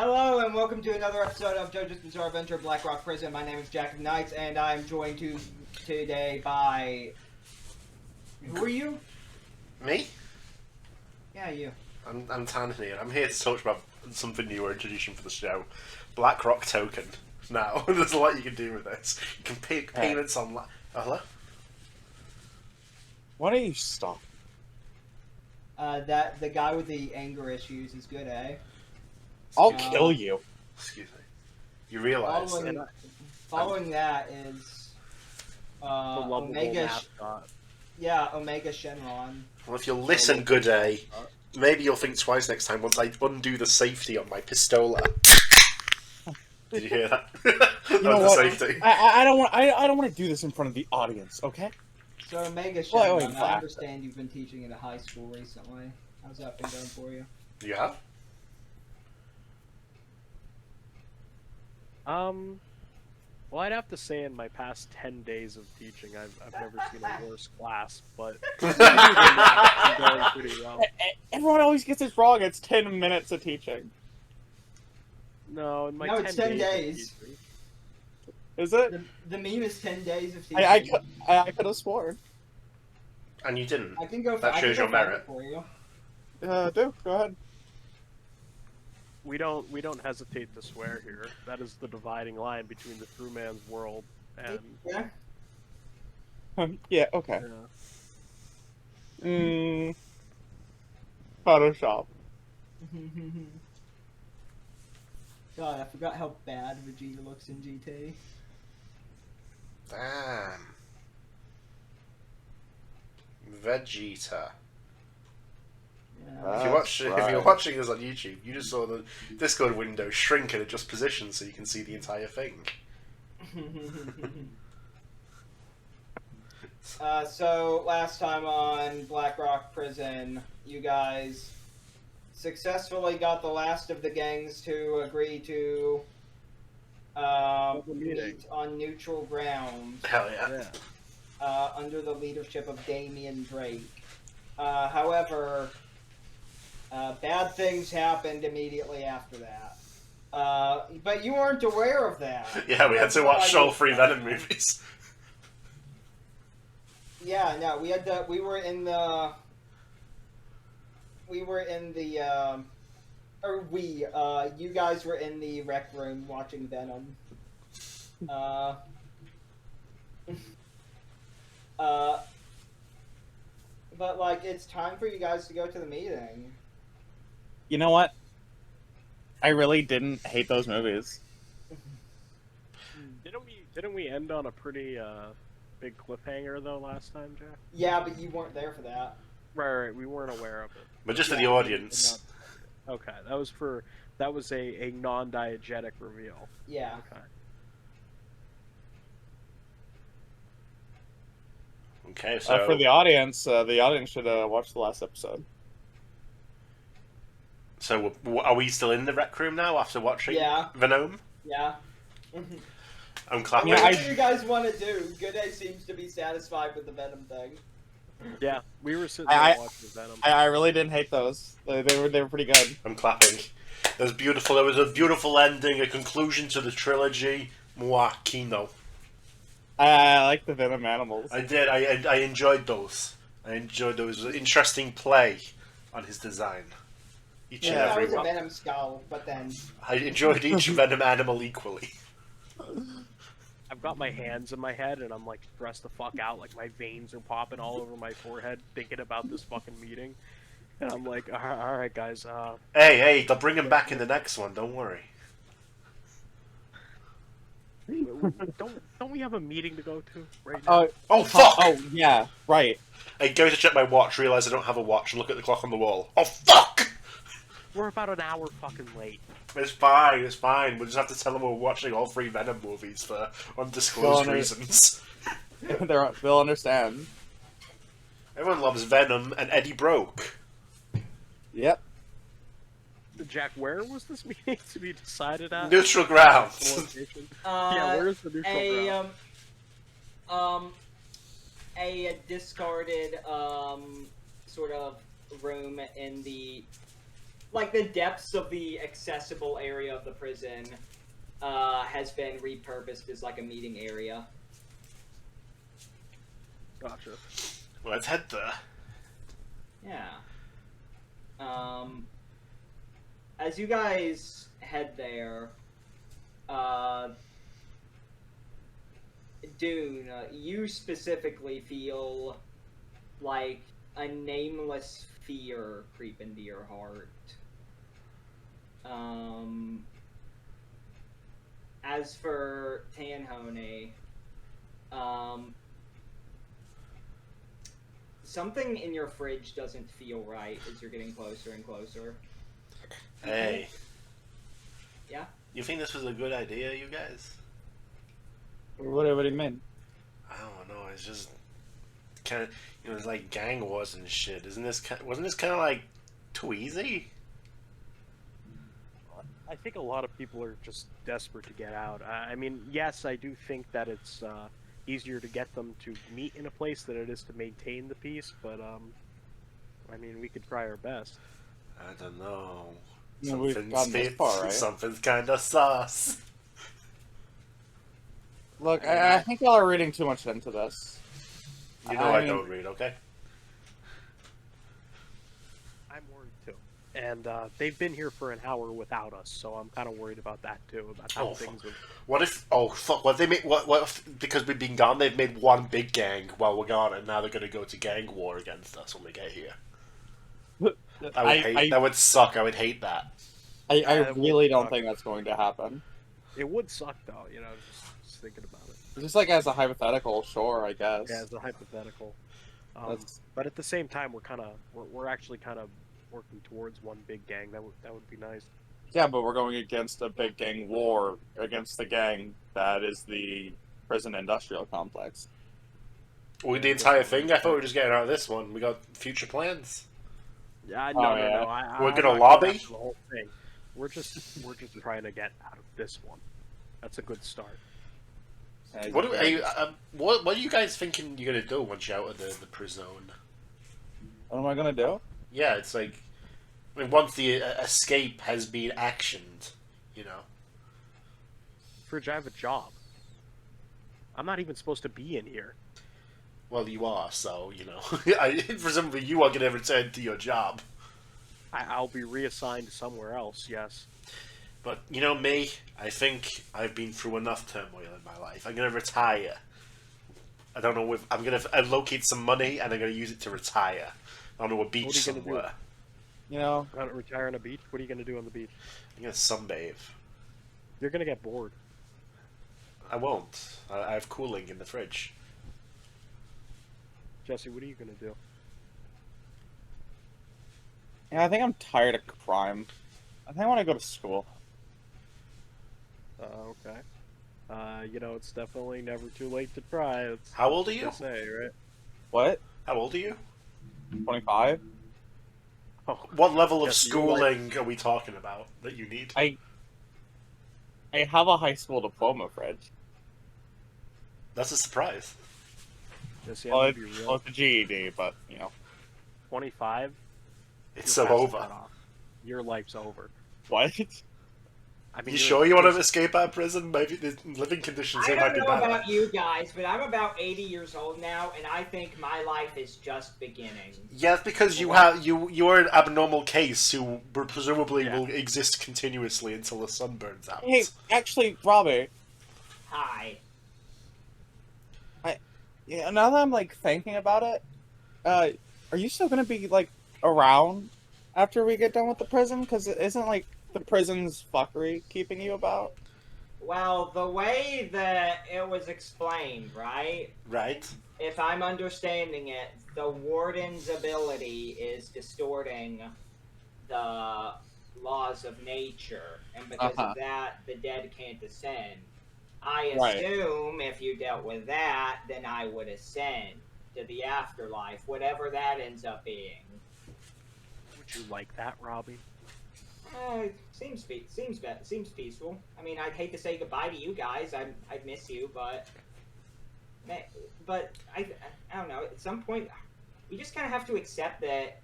Hello and welcome to another episode of JoJo's Bizarre Adventure Black Rock Prison. My name is Jack of Knights and I'm joined today by... Who are you? Me? Yeah, you. I'm Tanhony and I'm here to talk about something new we're introducing for the show. Black Rock Token. Now, there's a lot you can do with this. You can pick payments on... Oh, hello? Why don't you stop? The guy with the anger issues is Gooday. I'll kill you. Excuse me. You realise... Following that is... Omega... Omega Shenron. Well, if you'll listen, Gooday, maybe you'll think twice next time once I undo the safety on my pistola. Did you hear that? You know the what? safety. I don't want to do this in front of the audience, okay? So Omega Shenron, I understand you've been teaching at a high school recently. How's that been going for you? You have? Well, I'd have to say in my past 10 days of teaching, I've never seen a worse class, but it's going pretty well. Everyone always gets this wrong. It's 10 minutes of teaching. No, in my No, it's 10 days. Is it? The meme is 10 days of teaching. I could have sworn. And you didn't. I can go. That shows your merit. For you. Go ahead. We don't hesitate to swear here. That is the dividing line between the true man's world and... Yeah. Yeah, okay. Photoshop. God, I forgot how bad Vegeta looks in GT. Damn. Vegeta. Yeah. If you're watching this on YouTube, you just saw the Discord window shrink and adjust position so you can see the entire thing. So last time on Black Rock Prison, you guys successfully got the last of the gangs to agree to meet on neutral ground. Hell yeah. Under the leadership of Damian Drake. However, bad things happened immediately after that. But you weren't aware of that. Yeah, we had to watch all 3 Venom movies. Yeah, no, we were in the you guys were in the rec room watching Venom. But like, it's time for you guys to go to the meeting. You know what? I really didn't hate those movies. Didn't we end on a pretty big cliffhanger though last time, Jack? Yeah, but you weren't there for that. Right, we weren't aware of it. But just for the audience. Okay, that was a non-diegetic reveal. Yeah. Okay, so... For the audience should watch the last episode. So, are we still in the rec room now after watching Venom? Yeah. I'm clapping. Yeah, what do you guys want to do? Gooday seems to be satisfied with the Venom thing. Yeah, we were sitting there watching Venom. I really didn't hate those. They were pretty good. I'm clapping. There was a beautiful ending, a conclusion to the trilogy. Moi, Kino. I like the Venom animals. I did. I enjoyed those. I enjoyed those. Interesting play on his design. Each and every that was one. a Venom skull, but then... I enjoyed each Venom animal equally. I've got my hands in my head and I'm like stressed the fuck out, like my veins are popping all over my forehead thinking about this fucking meeting. And I'm like, alright guys, Hey, they'll bring him back in the next one, don't worry. Don't we have a meeting to go to right now? Oh fuck! Oh yeah, right. I go to check my watch, realise I don't have a watch, and look at the clock on the wall. Oh fuck! We're about an hour fucking late. It's fine. We'll just have to tell them we're watching all 3 Venom movies for undisclosed reasons. They'll understand. Everyone loves Venom and Eddie Broke. Yep. Jack, where was this meeting to be decided at? Neutral ground. Yeah, where's the neutral ground? A discarded sort of room in the like the depths of the accessible area of the prison has been repurposed as like a meeting area. Gotcha. Well, let's head there. Yeah. As you guys head there, Dune, you specifically feel like a nameless fear creep into your heart. As for Tanhony, something in your fridge doesn't feel right as you're getting closer and closer. Hey. Yeah? You think this was a good idea, you guys? What do you mean? I don't know. It's just kind of, it's like gang wars and shit. Wasn't this kind of like too easy? I think a lot of people are just desperate to get out. I mean, yes, I do think that it's easier to get them to meet in a place than it is to maintain the peace, but I mean, we could try our best. I don't know. Yeah, we've gotten this far, right? Something's kind of sus. Look, I think y'all are reading too much into this. You know I don't read, okay? I'm worried too. And they've been here for an hour without us, so I'm kind of worried about that too, about how things have... What if... Oh, fuck. What if, because we've been gone, they've made one big gang while we're gone, and now they're going to go to gang war against us when we get here? That would suck. I would hate that. I really don't think that's going to happen. It would suck, though, just thinking about it. Just like as a hypothetical, sure, I guess. Yeah, as a hypothetical. But at the same time, we're actually kind of working towards one big gang. That would be nice. Yeah, but we're going against a big gang war against the gang that is the prison industrial complex. Well, the entire thing? I thought we were just getting out of this one. We got future plans. No. We're gonna lobby? The whole thing. We're just trying to get out of this one. That's a good start. What are you guys thinking you're gonna do once you're out of the prison? What am I gonna do? Yeah, it's like, I mean, once the escape has been actioned, Fridge, I have a job. I'm not even supposed to be in here. Well, you are, so, presumably you are going to return to your job. I'll be reassigned somewhere else, yes. But, me, I think I've been through enough turmoil in my life. I'm going to retire. I don't know if... I'm going to locate some money, and I'm going to use it to retire. On a beach somewhere. Retire on a beach? What are you going to do on the beach? I'm going to sunbathe. You're going to get bored. I won't. I have cooling in the fridge. Jesse, what are you going to do? Yeah, I think I'm tired of crime. I think I want to go to school. Okay. It's definitely never too late to try. It's How old are you? Say, right? What? How old are you? 25? Oh, what level of schooling are we talking about that you need? I have a high school diploma, Fred. That's a surprise. Jesse, Well, it's a GED, but, 25? It's so over. Your life's over. What? I mean, you sure you want to escape out of prison? Maybe the living conditions here might be better. I don't know about you guys, but I'm about 80 years old now, and I think my life is just beginning. Yeah, it's because you're an abnormal case who presumably will exist continuously until the sun burns out. Hey, actually, Robbie. Hi. Now that I'm, thinking about it, are you still gonna be, around after we get done with the prison? Because isn't, the prison's fuckery keeping you about? Well, the way that it was explained, right? Right. If I'm understanding it, the warden's ability is distorting the laws of nature, and because of that, the dead can't ascend. I assume if you dealt with that, then I would ascend to the afterlife, whatever that ends up being. Would you like that, Robbie? Seems peaceful. I mean, I'd hate to say goodbye to you guys. I'd miss you, but I don't know. At some point, we just kind of have to accept that,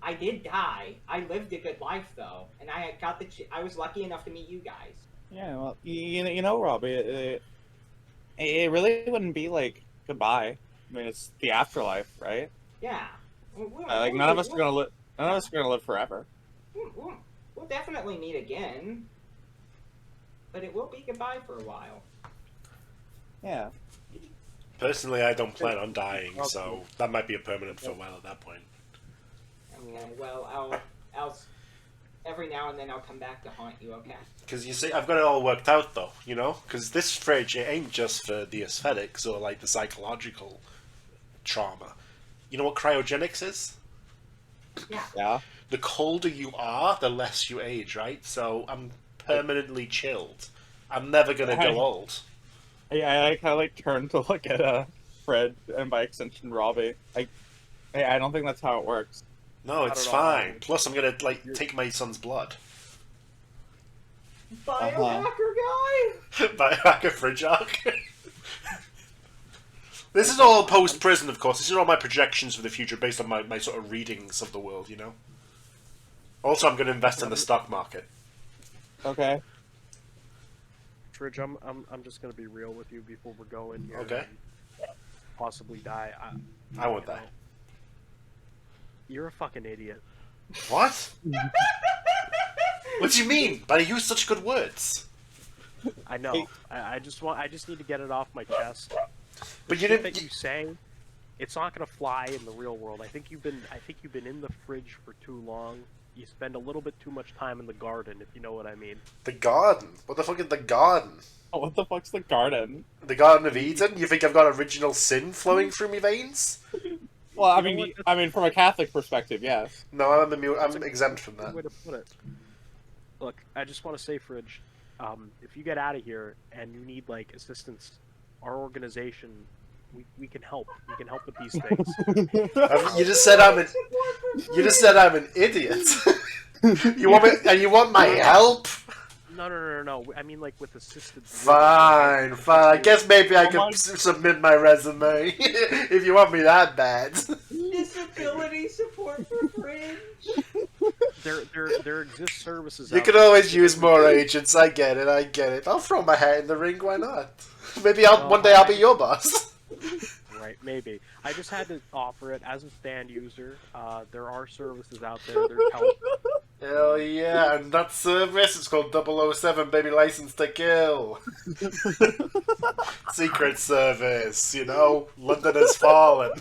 I did die. I lived a good life though, and I got I was lucky enough to meet you guys. Yeah, well, you know, Robbie, it really wouldn't be like goodbye. I mean, it's the afterlife, right? Yeah. Like none of us are gonna live. None of us are gonna live forever. We'll definitely meet again, but it will be goodbye for a while. Yeah. Personally, I don't plan on dying, so that might be a permanent farewell at that point. Okay. Well, I'll every now and then I'll come back to haunt you. Okay. Because you see, I've got it all worked out though, you know? Because this fridge, it ain't just for the aesthetics or like the psychological trauma. You know what cryogenics is? Yeah. Yeah. The colder you are, the less you age, right? So I'm permanently chilled. I'm never gonna go old. Yeah, I kind of like turned to look at Fred and by extension Robbie. I don't think that's how it works. No, it's Not at all. fine. Plus, I'm gonna like take my son's blood. Biohacker guy. Biohacker fridge arc. This is all post-prison, of course. These are all my projections for the future based on my sort of readings of the world, you know? Also, I'm going to invest in the stock market. Okay. Fridge, I'm just gonna be real with you before we're going here. Okay. And possibly die. I won't die. You're a fucking idiot. What? What do you mean? But I use such good words. I know. I just need to get it off my chest. But you Shit didn't. that you say, it's not gonna fly in the real world. I think you've been in the fridge for too long. You spend a little bit too much time in the garden, if you know what I mean. The garden? What the fuck is the garden? Oh, what the fuck's the garden? The Garden of Eden? You think I've got original sin flowing through my veins? Well, I You know mean, what? from a Catholic perspective, yes. No, I'm exempt from Good that. way to put it. Look, I just want to say, Fridge, if you get out of here and you need like assistance, our organization, we can help. We can help with these things. You just said I'm an. You just said I'm an idiot. You want me? And you want my help? No. I mean, like with assisted. Fine. I guess maybe I could submit my resume if you want me that bad. Disability support for Fringe. There exist services. You out could there always that use can more do- agents. I get it. I'll throw my hat in the ring. Why not? Maybe one day I'll be your boss. Right, maybe. I just had to offer it as a stand user. There are services out there. There's help. Hell yeah, and that service is called 007, baby, license to kill. Secret service, you know, London has fallen.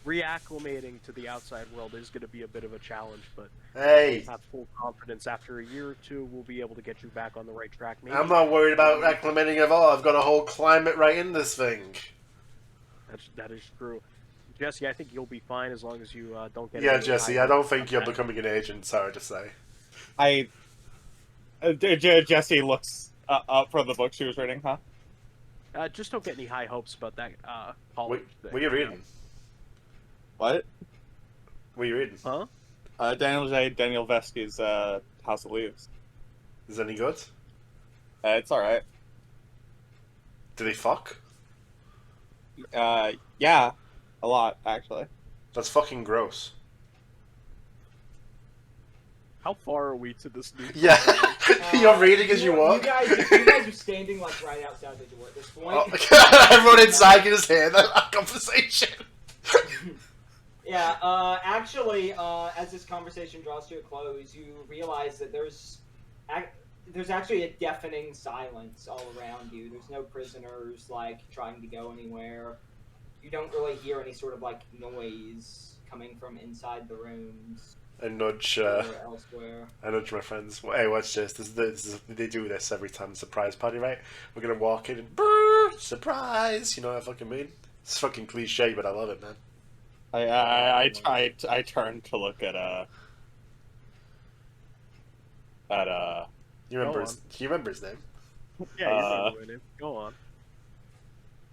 Reacclimating to the outside world is going to be a bit of a challenge, but Hey, I have full confidence after a year or two we'll be able to get you back on the right track. Maybe I'm not worried about acclimating at all. I've got a whole climate right in this thing. that is true. Jesse, I think you'll be fine as long as you don't get. Yeah, any Jesse, high I don't think hopes you're about that. becoming an agent, sorry to say. Jesse looks up from the book she was reading, huh? Just don't get any high hopes about that college thing. What are you reading? What? What are you reading? Huh? Daniel Vesky's House of Leaves. Is it any good? It's alright. Do they fuck? Yeah. A lot, actually. That's fucking gross. How far are we to this new? Yeah, you're reading as you walk. You guys are standing like right outside the door at this point. Oh, everyone inside can just hear that conversation. Yeah, actually, as this conversation draws to a close, you realize that there's actually a deafening silence all around you. There's no prisoners, like, trying to go anywhere. You don't really hear any sort of, like, noise coming from inside the rooms I nudge, or elsewhere. I nudge my friends. Hey, watch this. They do this every time surprise party, right? We're gonna walk in and brrr, surprise. You know what I fucking mean? It's fucking cliche, but I love it, man. I turned to look at You remember his name? Yeah, you're not doing it. Go on.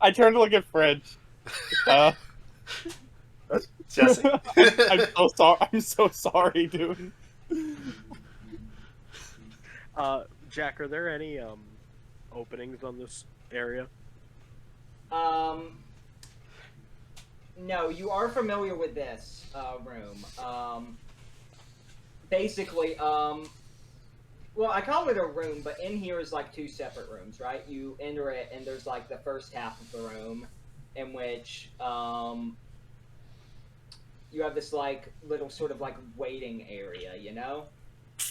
I turned to look at Fridge. Jesse. I'm so sorry, dude. Jack, are there any openings on this area? No, you are familiar with this room. Basically, well, I call it a room, but in here is like 2 separate rooms, right? You enter it, and there's like the first half of the room, in which you have this like little sort of like waiting area, you know?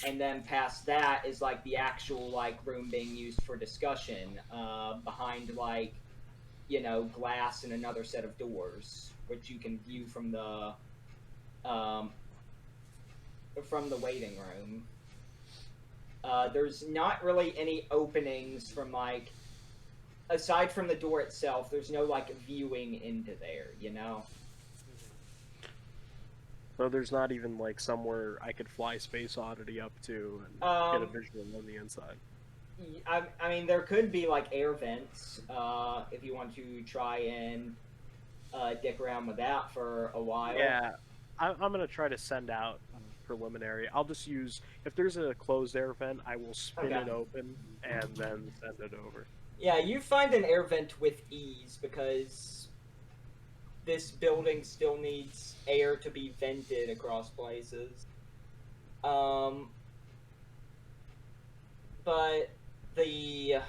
And then past that is like the actual like room being used for discussion, behind like, you know, glass and another set of doors, which you can view from the waiting room. There's not really any openings from like, aside from the door itself, there's no like viewing into there, you know? So there's not even like somewhere I could fly Space Oddity up to and get a visual on the inside. I mean, there could be like air vents, if you want to try and dick around with that for a while. Yeah, I'm gonna try to send out a preliminary. I'll just use, if there's a closed air vent, I will spin Okay. it open and then send it over. Yeah, you find an air vent with ease because this building still needs air to be vented across places. But the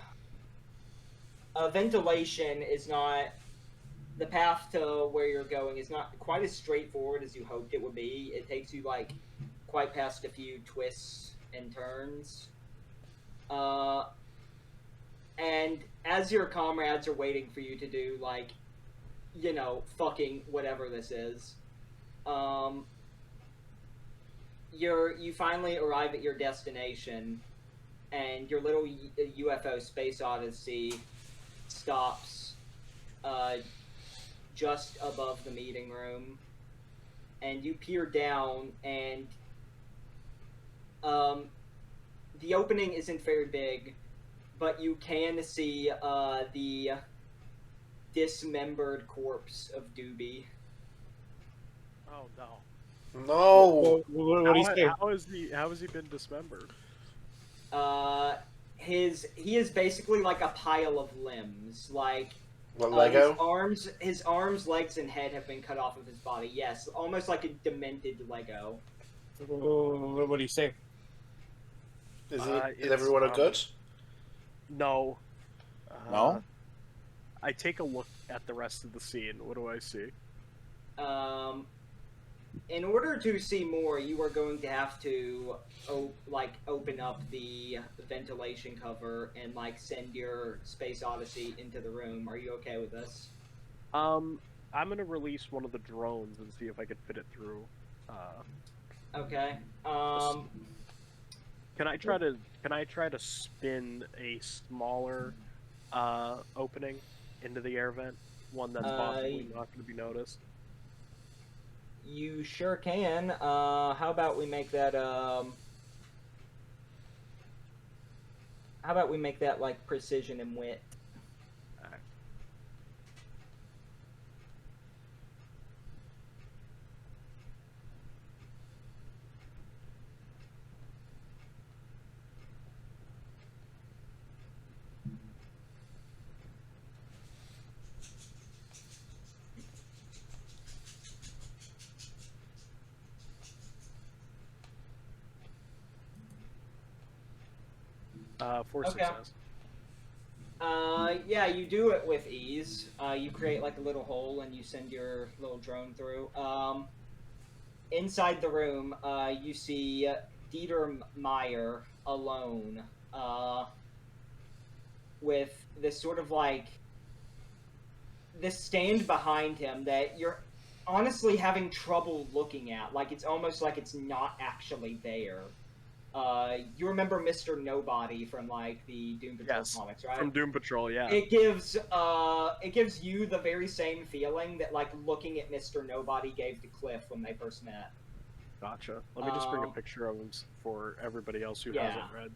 ventilation is not, the path to where you're going is not quite as straightforward as you hoped it would be. It takes you like quite past a few twists and turns. And as your comrades are waiting for you to do like, you know, fucking whatever this is, you finally arrive at your destination, and your little UFO Space Odyssey stops just above the meeting room, and you peer down, and the opening isn't very big, but you can see the dismembered corpse of Doobie. Oh no! No. What do you say? How has he been dismembered? He is basically like a pile of limbs. Like What, Lego? his arms, legs, and head have been cut off of his body. Yes, almost like a demented Lego. What do you say? Is it's, everyone a good? No. No? I take a look at the rest of the scene. What do I see? In order to see more, you are going to have to open up the ventilation cover and like send your Space Odyssey into the room. Are you okay with this? I'm gonna release one of the drones and see if I can fit it through. Okay. Can I try to spin a smaller opening into the air vent, one that's possibly not going to be noticed? You sure can. How about we make that like precision and wit? Alright. For Okay. success. Yeah, you do it with ease. You create like a little hole and you send your little drone through. Inside the room, you see Dieter Meyer alone, with this sort of like this stand behind him that you're honestly having trouble looking at. Like it's almost like it's not actually there. You remember Mr. Nobody from like the Doom Patrol Yes, comics, right? from Doom Patrol, yeah. It gives you the very same feeling that like looking at Mr. Nobody gave to Cliff when they first met. Gotcha. Let me just bring a picture of him for everybody else who Yeah. hasn't read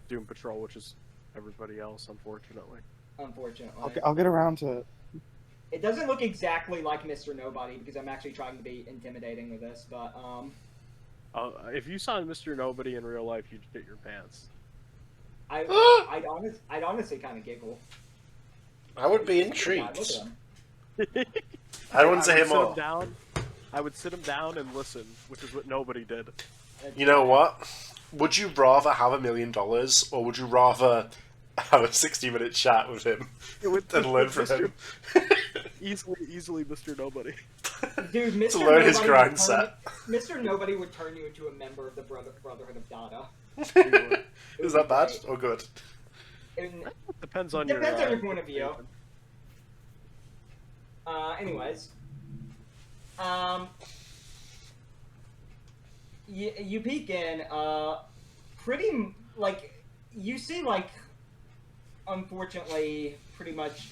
Doom Patrol, which is everybody else, unfortunately. Unfortunately, I'll get around to it. it doesn't look exactly like Mr. Nobody because I'm actually trying to be intimidating with this, but If you saw Mr. Nobody in real life, you'd shit your pants. I'd honestly kind of giggle. I would be God, look intrigued. at him. I want to would hear sit him more. down. I would sit him down and listen, which is what nobody did. You know what? Would you rather have $1 million, or would you rather have a 60-minute chat with him With and learn from Mr. him? Easily, Mr. Nobody. Dude, Mr. To learn his Nobody grind would set. Mr. Nobody would turn you into a member of the Brotherhood of Dada. Is that bad or good? And Depends on depends on your your point of view. Anyways, you peek in. Like you see, like unfortunately, pretty much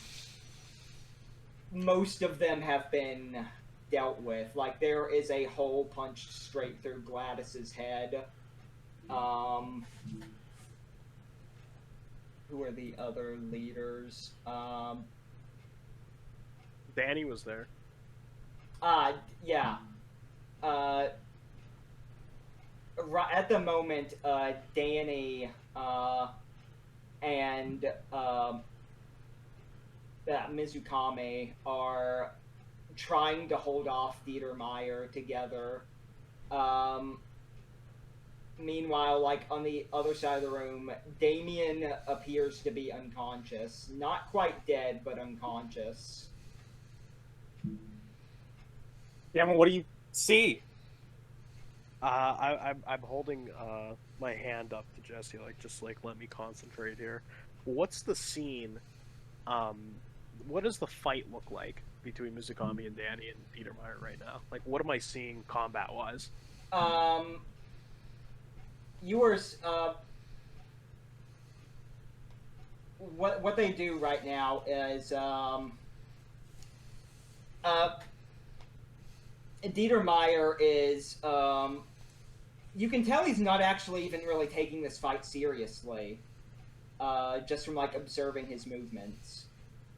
most of them have been dealt with. Like there is a hole punched straight through Gladys's head. Who are the other leaders? Danny was there. Yeah. At the moment, Danny and Mizukami are trying to hold off Dietermeyer together. Meanwhile, like on the other side of the room, Damien appears to be unconscious. Not quite dead, but unconscious. Damn it, what do you see? I'm holding my hand up to Jesse, like just like let me concentrate here. What's the scene? What does the fight look like between Mizukami and Danny and Dietermeyer right now? Like, what am I seeing combat wise? Yours. What they do right now is Dietermeyer is you can tell he's not actually even really taking this fight seriously, just from like observing his movements.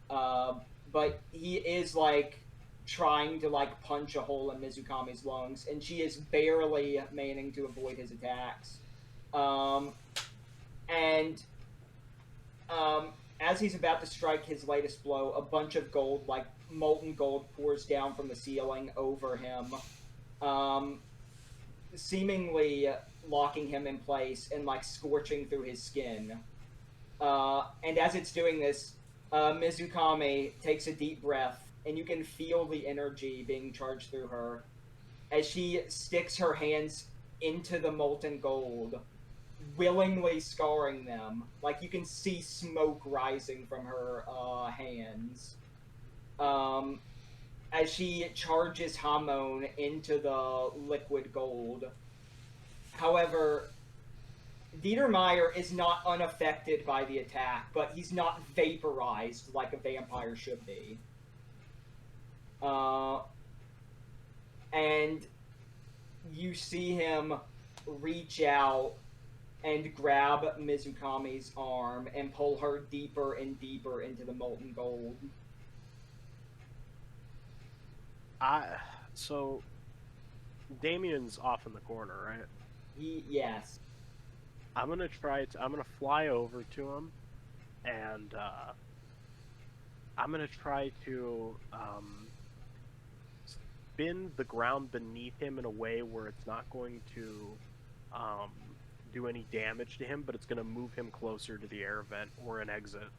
But he is like trying to like punch a hole in Mizukami's lungs, and she is barely managing to avoid his attacks. As he's about to strike his latest blow, a bunch of gold, like molten gold, pours down from the ceiling over him, seemingly locking him in place and like scorching through his skin. And as it's doing this, Mizukami takes a deep breath, and you can feel the energy being charged through her as she sticks her hands into the molten gold, willingly scarring them. Like you can see smoke rising from her hands. As she charges Hamon into the liquid gold. However, Dietermeyer is not unaffected by the attack, but he's not vaporized like a vampire should be. And you see him reach out and grab Mizukami's arm and pull her deeper and deeper into the molten gold. So Damien's off in the corner, right? Yes. I'm gonna fly over to him, and I'm gonna try to spin the ground beneath him in a way where it's not going to do any damage to him, but it's gonna move him closer to the air vent or an exit.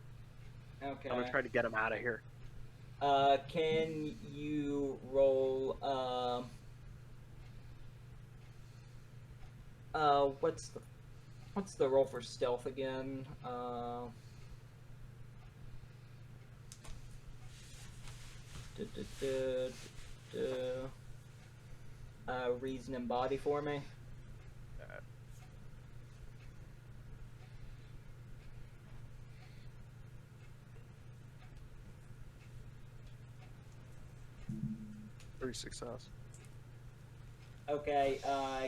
Okay. I'm gonna try to get him out of here. Can you roll, what's the roll for stealth again? Reason and body for me. Alright. 3 success. Okay,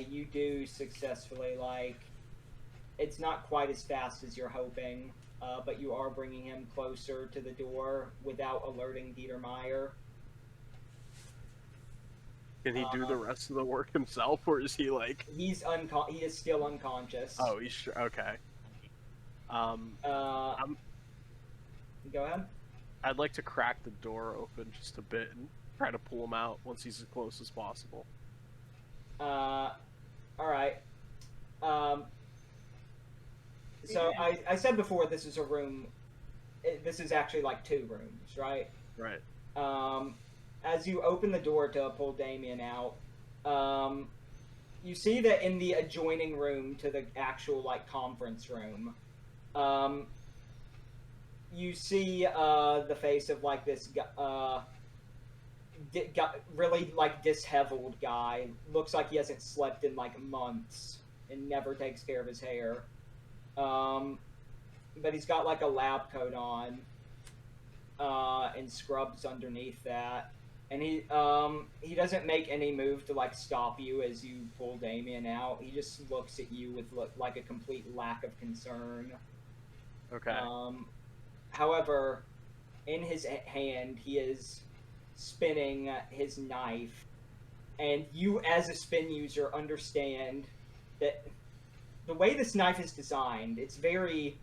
you do successfully, like, it's not quite as fast as you're hoping, but you are bringing him closer to the door without alerting Dietermeyer. Can he do the rest of the work himself, or is he like... He is still unconscious. Oh, he's sure. Okay. Go ahead. I'd like to crack the door open just a bit and try to pull him out once he's as close as possible. All right. So I said before this is a room. This is actually like 2 rooms, right? Right. As you open the door to pull Damien out, you see that in the adjoining room to the actual like conference room, you see the face of like this really like disheveled guy. Looks like he hasn't slept in like months and never takes care of his hair. But he's got like a lab coat on and scrubs underneath that. And he doesn't make any move to like stop you as you pull Damien out. He just looks at you with like a complete lack of concern. Okay. However, in his hand, he is spinning his knife, and you, as a spin user, understand that the way this knife is designed, it's very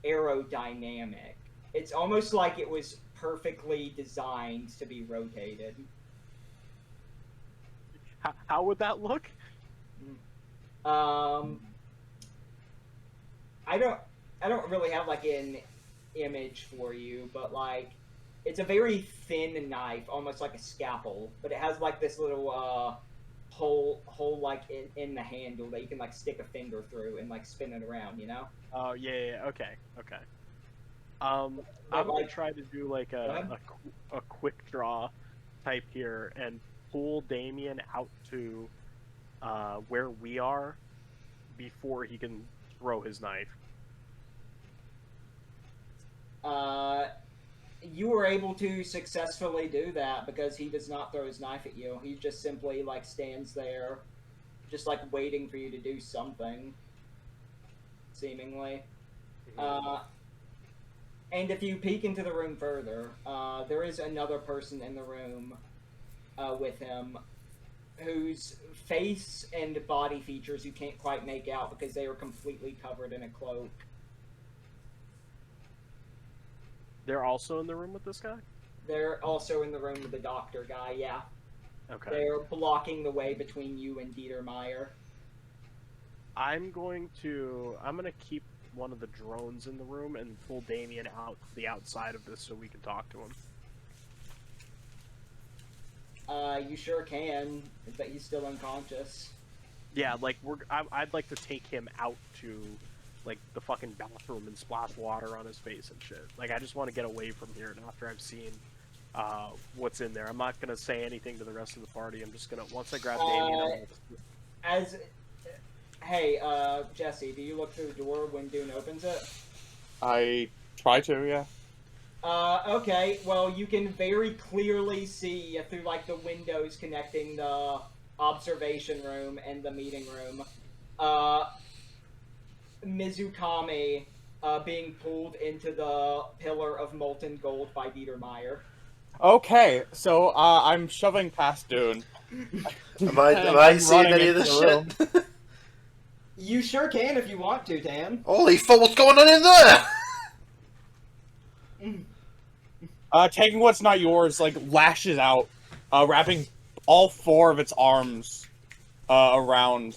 aerodynamic. It's almost like it was perfectly designed to be rotated. How would that look? I don't really have like an image for you, but like it's a very thin knife, almost like a scalpel, but it has like this little hole like in the handle that you can like stick a finger through and like spin it around, you know? Oh yeah, okay. I'm gonna like- try to do like a quick draw type here and pull Damien out to where we are before he can throw his knife. You were able to successfully do that because he does not throw his knife at you. He just simply like stands there, just like waiting for you to do something, seemingly. And if you peek into the room further, there is another person in the room with him whose face and body features you can't quite make out because they are completely covered in a cloak. They're also in the room with this guy? They're also in the room with the doctor guy, yeah. Okay. They're blocking the way between you and Dieter Meyer. I'm gonna keep one of the drones in the room and pull Damien out to the outside of this so we can talk to him. You sure can, but he's still unconscious. Yeah, like I'd like to take him out to like the fucking bathroom and splash water on his face and shit. Like I just want to get away from here. And after I've seen what's in there, I'm not gonna say anything to the rest of the party. I'm just gonna once I grab Damien. Hey, Jesse, do you look through the door when Dune opens it? I try to, yeah. Okay, well, you can very clearly see through, like, the windows connecting the observation room and the meeting room, Mizukami, being pulled into the pillar of molten gold by Dieter Meyer. Okay, so I'm shoving past Dune. Am I seeing any of this shit? You sure can if you want to, Dan. Holy fuck, what's going on in there? Taking what's not yours, like, lashes out, wrapping all 4 of its arms around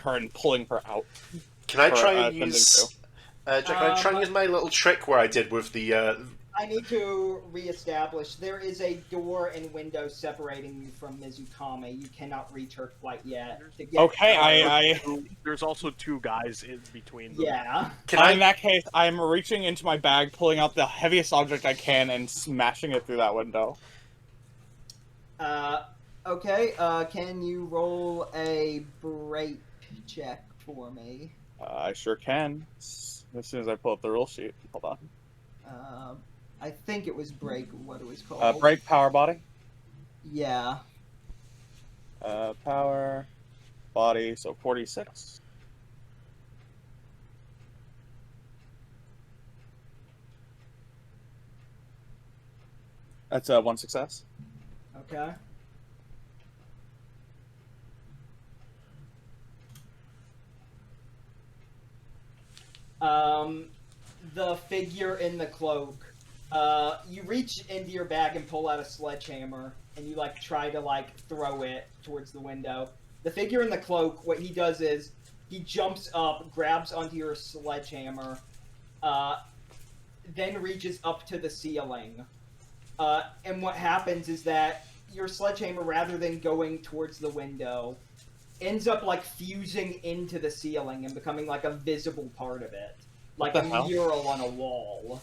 her and pulling her out. Can I try and use... Jack, can I try and use my little trick where I did with the... I need to reestablish. There is a door and window separating you from Mizukami. You cannot reach her quite yet. Okay, There's also 2 guys in between them. Yeah. In that case, I'm reaching into my bag, pulling out the heaviest object I can, and smashing it through that window. Okay, can you roll a break check for me? I sure can. As soon as I pull up the rule sheet. Hold on. I think it was break, what it was called. Break power body. Yeah. Power body, so 46. That's 1 success. Okay. The figure in the cloak You reach into your bag and pull out a sledgehammer, and you like try to like throw it towards the window. The figure in the cloak, what he does is he jumps up, grabs onto your sledgehammer, then reaches up to the ceiling. And what happens is that your sledgehammer, rather than going towards the window, ends up like fusing into the ceiling and becoming like a visible part of it, like a mural on a wall.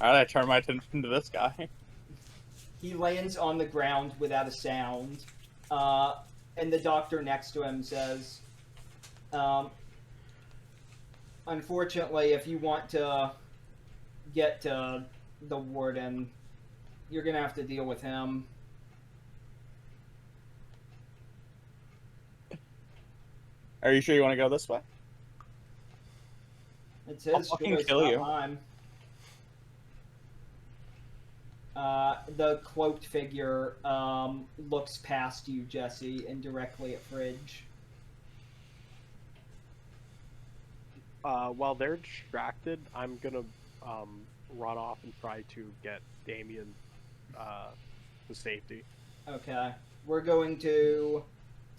Alright, I turn my attention to this guy. He lands on the ground without a sound, and the doctor next to him says, unfortunately, if you want to get to the warden, you're gonna have to deal with him. Are you sure you want to go this way? It's I'll his fucking choice, kill not you. mine. The cloaked figure looks past you, Jesse, and directly at Fridge. While they're distracted, I'm gonna run off and try to get Damien to safety. Okay. We're going to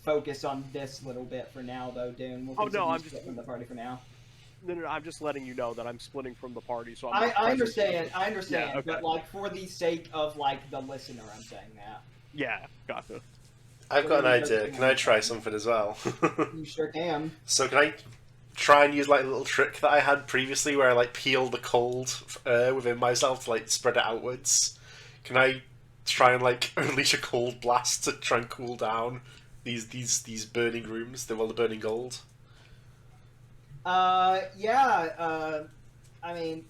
focus on this little bit for now, though, Dune. We'll Oh, no, continue I'm just- splitting the party for now. No, I'm just letting you know that I'm splitting from the party, so I not present. understand, Yeah, okay. but, like, for the sake of, like, the listener, I'm saying that. Yeah, gotcha. I've got an idea. Can I try something as well? You sure can. So can I try and use like a little trick that I had previously where I like peel the cold within myself to like spread it outwards? Can I try and like unleash a cold blast to try and cool down these burning rooms, the burning gold? Yeah, I mean,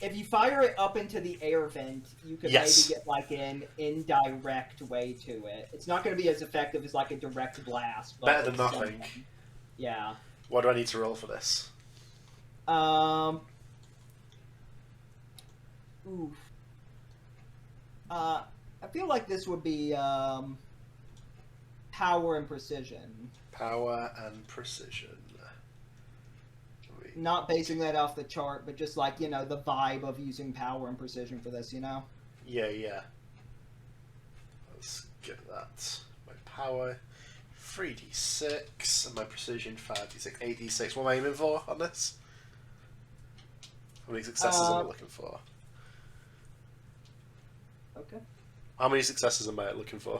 if you fire it up into the air vent, you could Yes. maybe get, like, an indirect way to it. It's not going to be as effective as, like, a direct blast. But Better than it's nothing. something. Yeah. What do I need to roll for this? Oof. I feel like this would be, power and precision. Power and precision. Not basing that off the chart, but just, like, you know, the vibe of using power and precision for this, you know? Yeah. Let's get that. My power, 3d6, and my precision, 5d6, 8d6. What am I aiming for on this? How many successes am I looking for? Okay. How many successes am I looking for?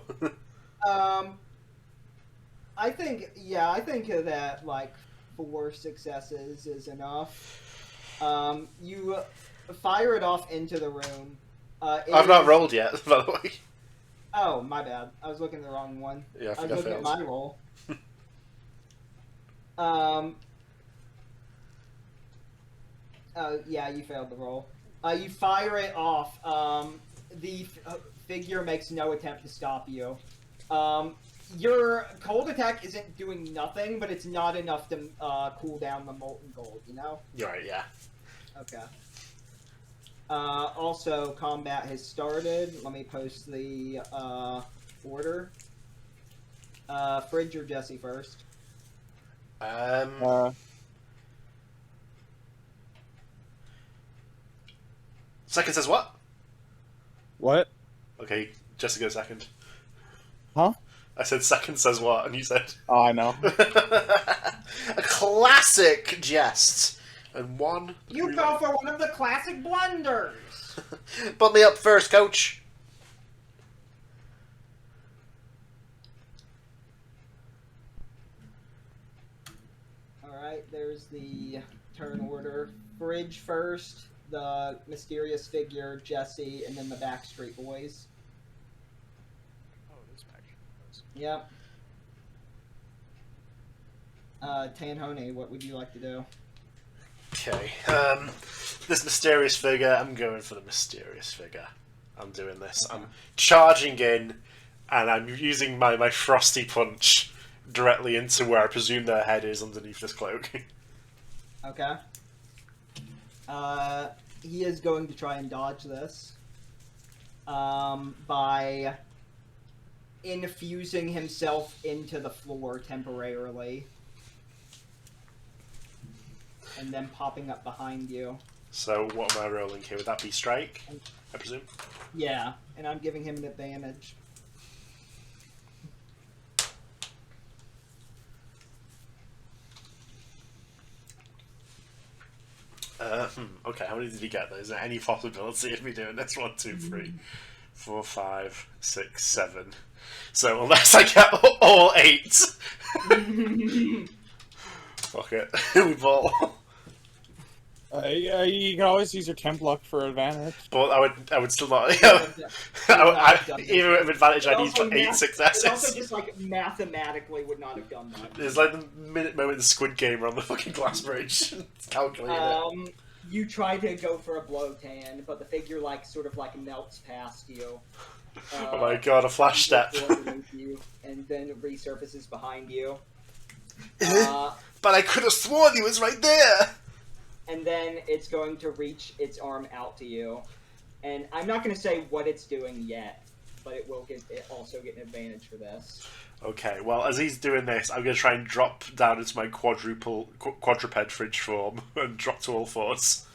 I think that, like, 4 successes is enough. You fire it off into the room. I've not rolled yet, by the way. Oh, my bad. I was looking at the wrong one. Yeah, I I think was I looking at failed. my roll. Yeah, you failed the roll. You fire it off. The figure makes no attempt to stop you. Your cold attack isn't doing nothing, but it's not enough to cool down the molten gold, you know? You're right, yeah. Okay. Also, combat has started. Let me post the order. Fridge or Jesse first? Second says what? What? Okay, Jesse go second. Huh? I said second says what, and you said... Oh, I know. A classic jest. And one... You go for one of the classic blunders! Put me up first, coach. Alright, there's the turn order. Fridge first, the mysterious figure, Jesse, and then the Backstreet Boys. Oh, it is Backstreet Boys. Yep. Tanhony, what would you like to do? Okay, this mysterious figure, I'm going for the mysterious figure. I'm doing this. I'm charging in, and I'm using my frosty punch directly into where I presume their head is underneath this cloak. Okay. He is going to try and dodge this. By infusing himself into the floor temporarily. And then popping up behind you. So what am I rolling here? Would that be strike? I presume. Yeah, and I'm giving him an advantage. Okay, how many did he get? Is there any possibility of me doing this? 1, 2, 3, 4, 5, 6, 7. So unless I get all 8, fuck it, we ball. You can always use your temp luck for advantage. But I would still not. Even with advantage, I'd use for 8 It successes. also just like mathematically would not have done that. It's like the minute moment in the Squid Game on the fucking glass bridge. It's calculated. You try to go for a blow tan, but the figure like sort of like melts past you. Oh my god, a flash step. You, and then it resurfaces behind you. But I could have sworn he was right there! And then it's going to reach its arm out to you. And I'm not going to say what it's doing yet, but it will also get an advantage for this. Okay, well, as he's doing this, I'm going to try and drop down into my quadruped fridge form and drop to all fours.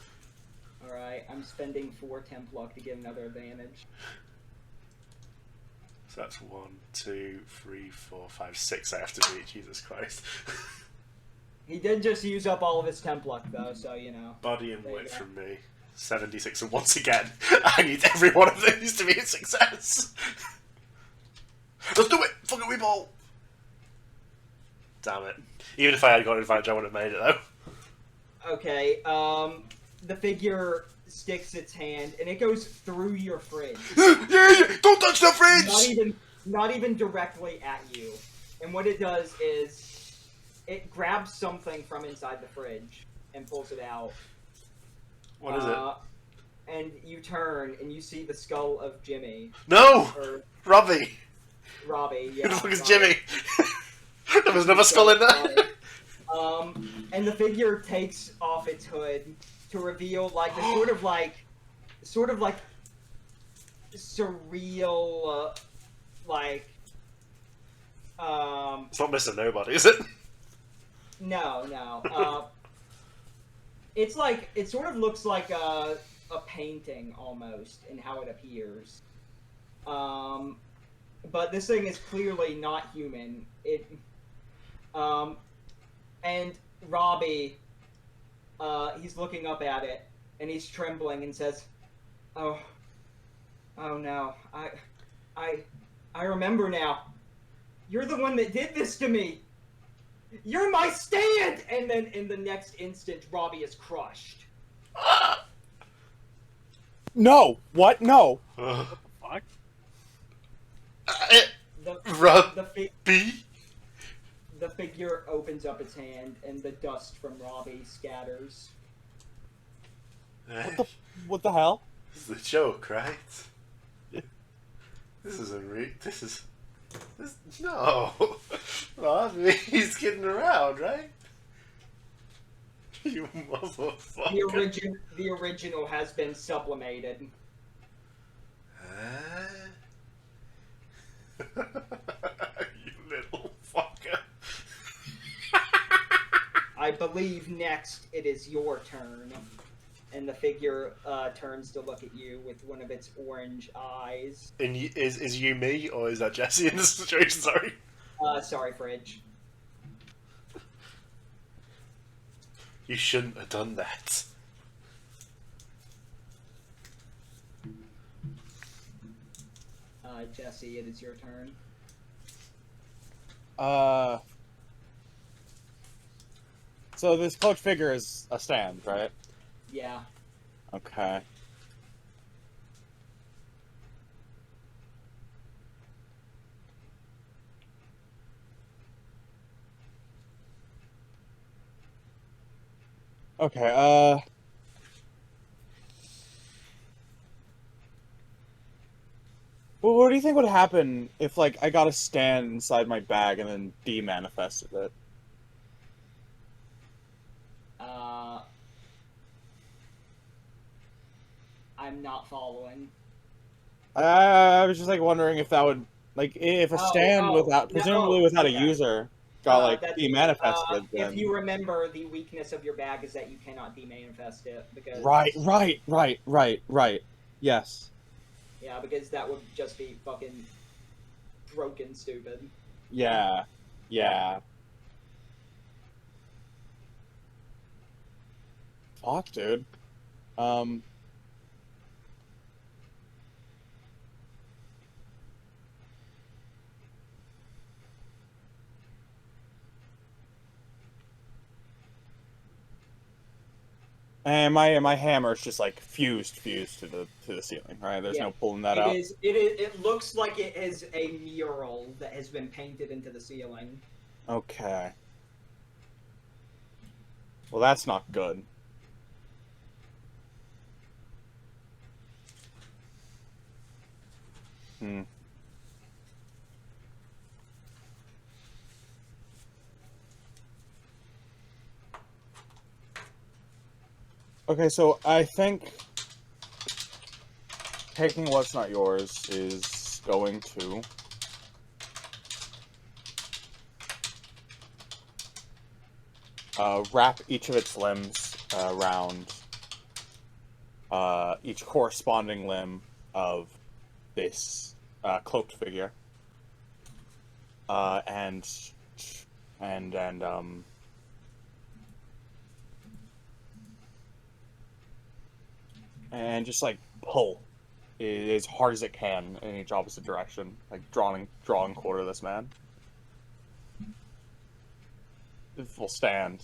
Alright, I'm spending 4 temp luck to get another advantage. So that's 1, 2, 3, 4, 5, 6 I have to beat, Jesus Christ. He did just use up all of his temp luck, though, so, you know. Body and There you wit go. from me. 76, and once again, I need every one of these to be a success. Let's do it! Fuck it, we ball! Damn it. Even if I had got an advantage, I would have made it, though. Okay, the figure sticks its hand, and it goes through your fridge. Yeah, don't touch the fridge! Not even directly at you. And what it does is, it grabs something from inside the fridge and pulls it out. What is it? And you turn, and you see the skull of Jimmy. No! Or Robbie! Robbie, yeah. Who the fuck is Robbie. Jimmy? There was another skull in there? And the figure takes off its hood to reveal like a sort of like surreal, It's not Mr. Nobody, is it? no. It's like, it sort of looks like a painting almost in how it appears. But this thing is clearly not human. And Robbie, he's looking up at it, and he's trembling and says, oh no, I remember now. You're the one that did this to me. You're my stand! And then in the next instant, Robbie is crushed. No! What? No! Fuck. Robbie? The figure opens up its hand, and the dust from Robbie scatters. What the hell? This is a joke, right? This isn't no! Robbie, he's kidding around, right? You motherfucker. The original has been sublimated. You little fucker. I believe next it is your turn. And the figure turns to look at you with one of its orange eyes. And is you me, or is that Jesse in this situation? Sorry. Sorry, Fridge. You shouldn't have done that. Jesse, it is your turn. So this cloaked figure is a stand, right? Yeah. Okay. Okay, well, what do you think would happen if, like, I got a stand inside my bag and then de-manifested it? I'm not following. I was just, like, wondering if that would, like, if a stand Oh, without, presumably without a okay. user, got like That's demanifested. if Then you remember, the weakness of your bag is that you cannot demanifest it because right. Yes. yeah, because that would just be fucking broken stupid. Yeah. Fuck, dude. And my hammer is just like fused to the ceiling. Right? There's Yeah. no pulling that out. It looks like it is a mural that has been painted into the ceiling. Okay. Well, that's not good. Hmm. Okay, so I think taking what's not yours is going to wrap each of its limbs around each corresponding limb of this cloaked figure, and and just like pull as hard as it can in each opposite direction, like drawing quarter this man. It will stand.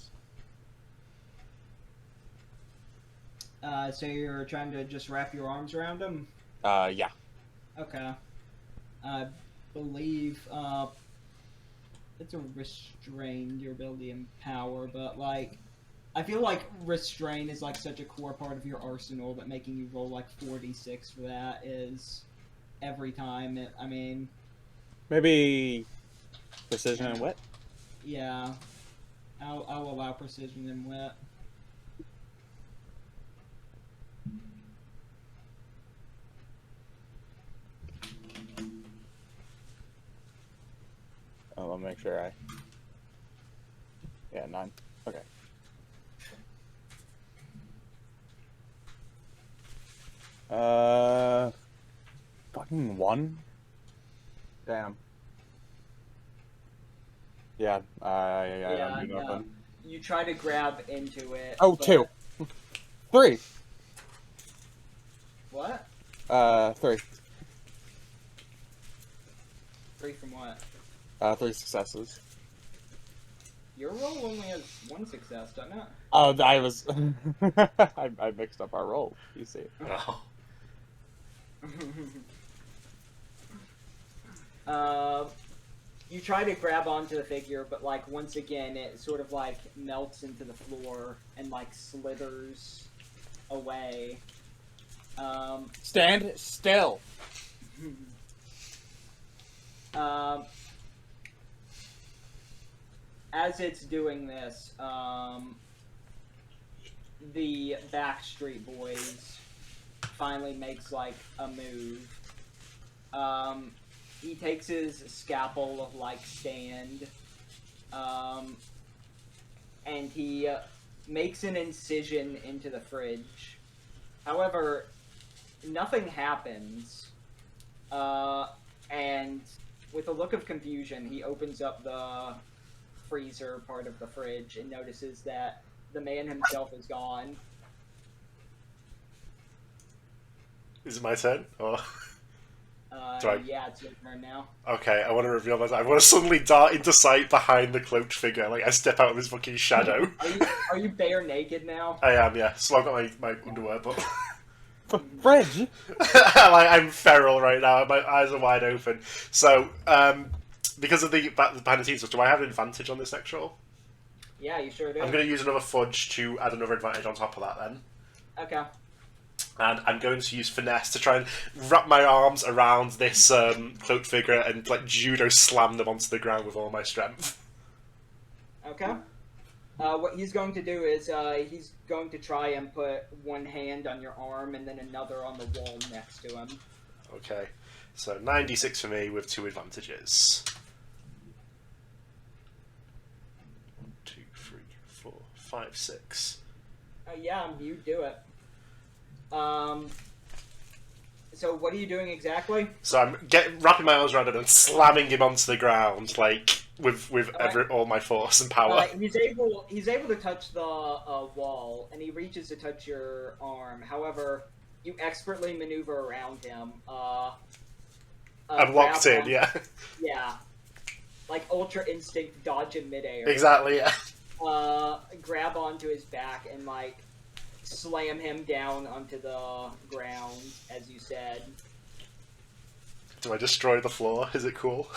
So you're trying to just wrap your arms around him? Yeah. Okay. I believe it's a restrain your ability and power, but like I feel like restrain is like such a core part of your arsenal that making you roll like 46 for that is every time. I mean, Maybe precision and wit. yeah, I'll allow precision and wit. Oh, I'll make sure I. Yeah, 9. Okay. Fucking 1. Damn. Yeah. I don't do Yeah, nothing. you try to grab into it. Oh, but- 2. 3. What? 3. 3 from what? 3 successes. Your roll only has 1 success, doesn't it? Oh, I was. I mixed up our roll. You see. Oh. You try to grab onto the figure, but like once again, it sort of like melts into the floor and like slithers away. Stand still. As it's doing this, the Backstreet Boys finally makes like a move. He takes his scalpel like stand, and he makes an incision into the fridge. However, nothing happens, and with a look of confusion, he opens up the freezer part of the fridge and notices that the man himself is gone. Is it my turn? Or... Do I- Yeah, it's your turn now. Okay, I want to reveal myself. I want to suddenly dart into sight behind the cloaked figure. Like, I step out of his fucking shadow. Are you bare naked now? I am, yeah. So I've got my underwear, but... Fridge. like, I'm feral right now. My eyes are wide open. So, because of the behind the scenes stuff, do I have an advantage on this next roll? Yeah, you sure do. I'm going to use another fudge to add another advantage on top of that then. Okay. And I'm going to use finesse to try and wrap my arms around this cloaked figure and like judo slam them onto the ground with all my strength. Okay. What he's going to do is he's going to try and put one hand on your arm and then another on the wall next to him. Okay, so 96 for me with 2 advantages. 5, 6. Yeah, you do it. So what are you doing exactly? So I'm wrapping my arms around him and slamming him onto the ground, like with all my force and power. He's able to touch the wall, and he reaches to touch your arm. However, you expertly maneuver around him. I'm locked in, on, yeah. Yeah, like Ultra Instinct dodge in midair. Exactly, yeah. Grab onto his back and like slam him down onto the ground, as you said. Do I destroy the floor? Is it cool?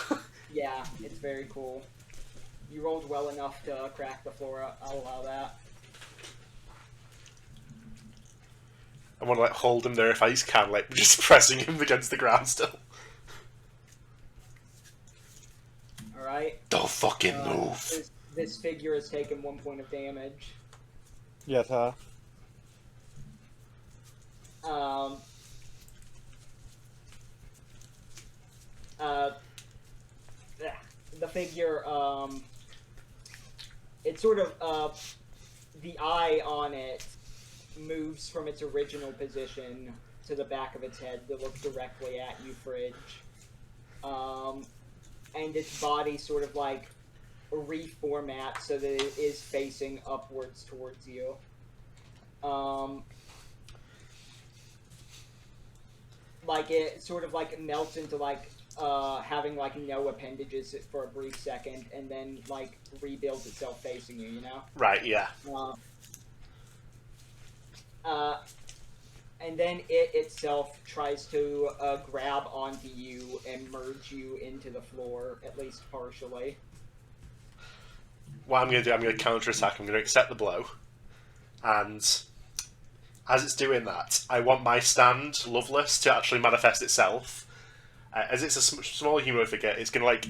Yeah, it's very cool. You rolled well enough to crack the floor. I'll allow that. I want to like hold him there if I can, like just pressing him against the ground still. All right. Don't fucking move. This figure has taken 1 point of damage. Yes, huh? The figure, it's sort of, the eye on it moves from its original position to the back of its head to look directly at you, Fridge. And its body sort of like reformats so that it is facing upwards towards you. Like it sort of like melts into like having like no appendages for a brief second, and then like rebuilds itself facing you. You know. Right. Yeah. And then it itself tries to grab onto you and merge you into the floor, at least partially. What I'm going to do, I'm going to counter-attack. I'm going to accept the blow. And as it's doing that, I want my stand, Loveless, to actually manifest itself. As it's a small humanoid figure, it's going to like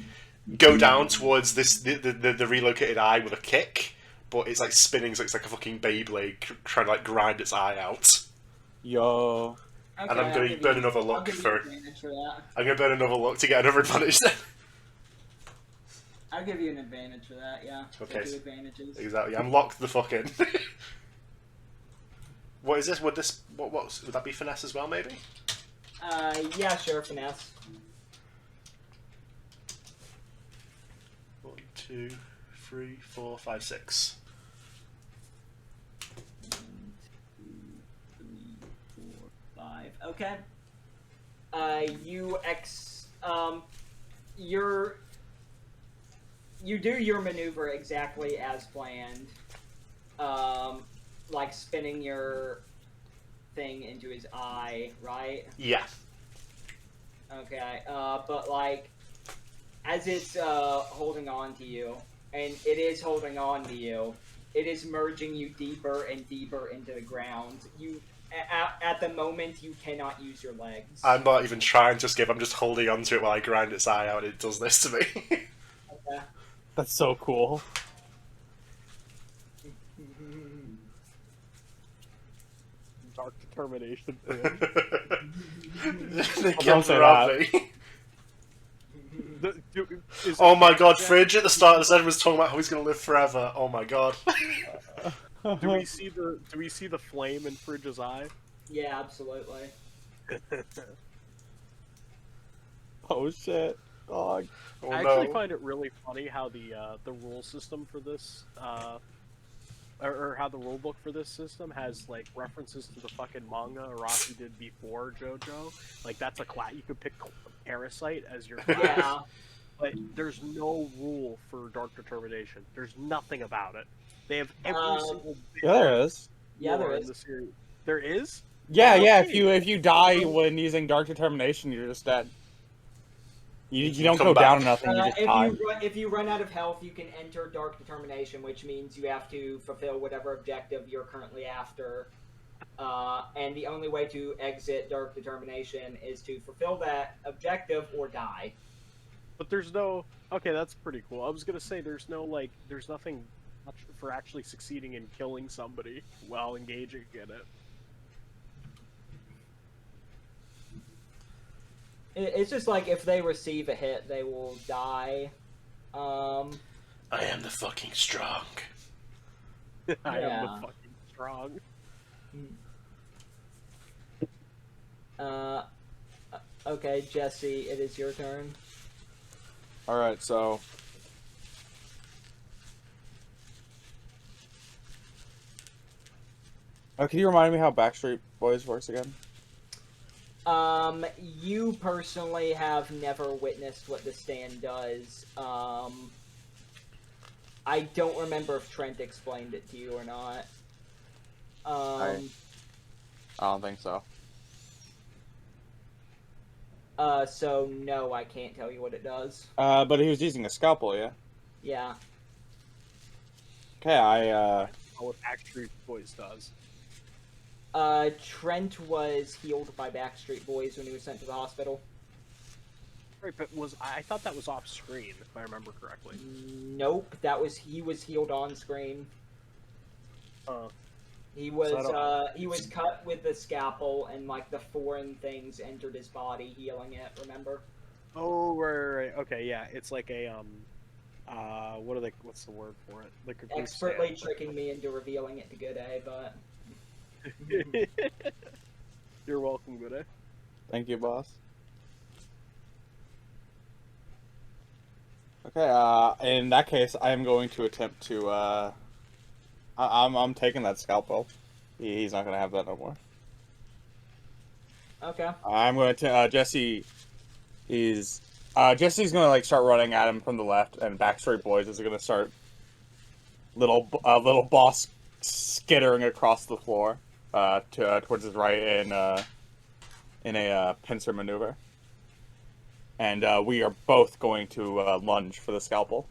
go down towards the relocated eye with a kick, but it's like spinning, so it's like a fucking Beyblade trying to like grind its eye out. Yo. Okay, And I'm going to burn another luck for. that. I'm going to burn another luck to get another advantage then. I'll give you an advantage for that, yeah. Okay. 2 advantages. Exactly. I'm locked the fuck in. What is this? Would that be finesse as well, maybe? Yeah, sure, finesse. 1, 2, 3, 4, 5, 6. 1, 2, 3, 4, 5. Okay. You do your maneuver exactly as planned. Like spinning your thing into his eye, right? Yeah. Okay, but like, as it's holding on to you, and it is holding on to you, it is merging you deeper and deeper into the ground. You, at the moment, you cannot use your legs. I'm not even trying to skip. I'm just holding onto it while I grind its eye out, and it does this to me. Okay. That's so cool. Dark determination. They Don't killed say around me. Oh my god, Fridge at the start of the session was talking about how he's going to live forever. Oh my god. Do we see the flame in Fridge's eye? Yeah, absolutely. Oh shit. Dog. Oh I no. actually find it really funny how the rule system for this, or how the rule book for this system has like references to the fucking manga Araki did before JoJo. Like that's a class you could pick Parasite as your class, Yeah. but there's no rule for Dark Determination. There's nothing about it. They have every single bit Yeah, there is. Yeah, there lore in is. the series. There is. Yeah, Yeah, yeah. okay. If you die when using Dark Determination, you're just dead. You don't come go back. down or nothing. You just die. If you run out of health, you can enter Dark Determination, which means you have to fulfill whatever objective you're currently after. And the only way to exit Dark Determination is to fulfill that objective or die. But there's no. Okay, that's pretty cool. I was gonna say there's nothing much for actually succeeding in killing somebody while engaging in it. It's just like if they receive a hit, they will die. I am the fucking strong. I am the Yeah. fucking strong. Uh, okay, Jesse, it is your turn. All right, so can you remind me how Backstreet Boys works again? You personally have never witnessed what the stand does. I don't remember if Trent explained it to you or not. I don't think so. So no, I can't tell you what it does. But he was using a scalpel, yeah. Yeah. Okay, What Backstreet Boys does. Trent was healed by Backstreet Boys when he was sent to the hospital. Right, but I thought that was off screen, if I remember correctly. Nope, he was healed on screen. He was he was cut with the scalpel, and like the foreign things entered his body, healing it. Remember? Oh, right. Okay, yeah, it's like a what's the word for it? Like a goose Expertly stand. tricking me into revealing it to Gooday, but You're welcome, Gooday. thank you, boss. Okay, in that case, I am going to attempt to, I'm taking that scalpel. He's not gonna have that no more. okay. I'm going to, Jesse's gonna, like, start running at him from the left, and Backstreet Boys is gonna start little boss skittering across the floor, towards his right in a pincer maneuver. And we are both going to lunge for the scalpel.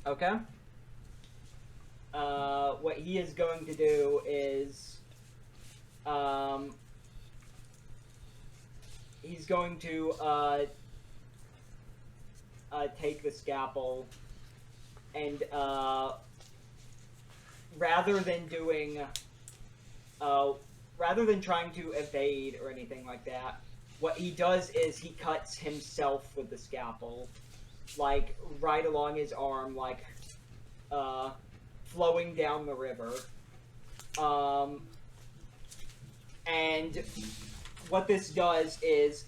Okay. What he is going to do is, he's going to take the scalpel, and rather than trying to evade or anything like that, what he does is he cuts himself with the scalpel, like right along his arm, like flowing down the river. And what this does is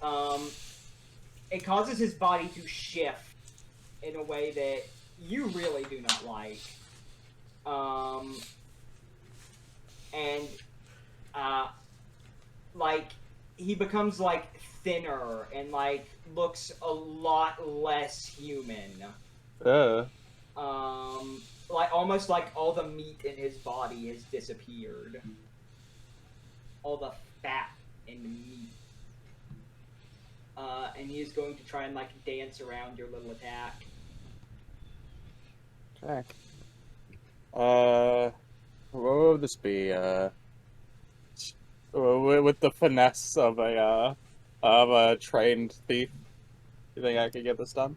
it causes his body to shift in a way that you really do not like. And like he becomes like thinner and like looks a lot less human. Like almost like all the meat in his body has disappeared. All the fat and meat. And he is going to try and like dance around your little attack. Okay. What would this be? With the finesse of a trained thief, you think I could get this done?